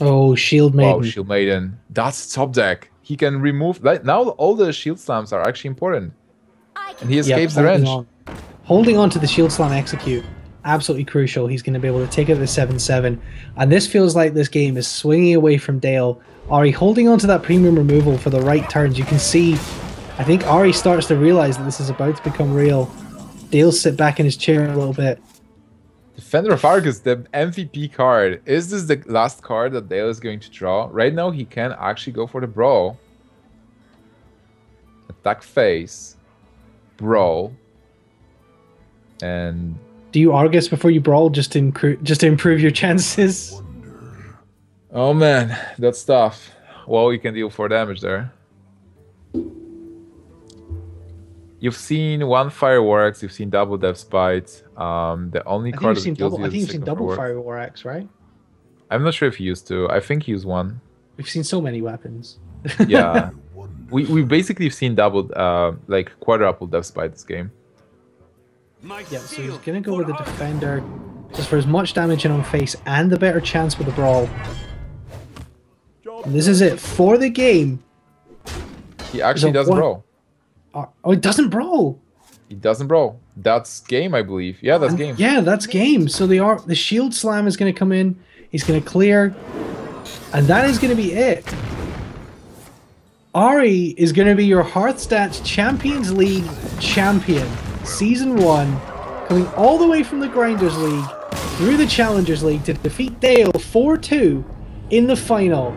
oh, Shield Maiden. wow, Shield Maiden, that's top deck. He can remove. Like now, all the shield slams are actually important, and he escapes the range. Holding on to the shield slam execute, absolutely crucial. He's going to be able to take out the 7-7, and this feels like this game is swinging away from Dale. Aree holding on to that premium removal for the right turns. You can see, I think Aree starts to realize that this is about to become real. Dale sit back in his chair a little bit. Defender of Argus, the MVP card. Is this the last card that Dale is going to draw? Right now, he can actually go for the Brawl. Attack phase. Brawl. And... do you Argus before you Brawl just to improve your chances? oh man, that's tough. Well, you can deal 4 damage there. You've seen one Fireworks, you've seen double Death Spite. The only card that kills you I think you've seen double Fireworks. Fireworks, right? I'm not sure if he used to. I think he used one. We've seen so many weapons. Yeah. we basically seen double, like quadruple Death Spite this game. Yeah, so he's going to go with the Defender just for as much damage in on face and the better chance with the Brawl. And this is it for the game. He actually doesn't brawl. Oh, it doesn't Brawl. He doesn't brawl. That's game, I believe. Yeah, that's game. Yeah, that's game. So the shield slam is going to come in. He's going to clear. And that is going to be it. Aree is going to be your HearthStats Champions League champion. Season 1. Coming all the way from the Grinders League through the Challengers League to defeat Dale 4-2 in the final.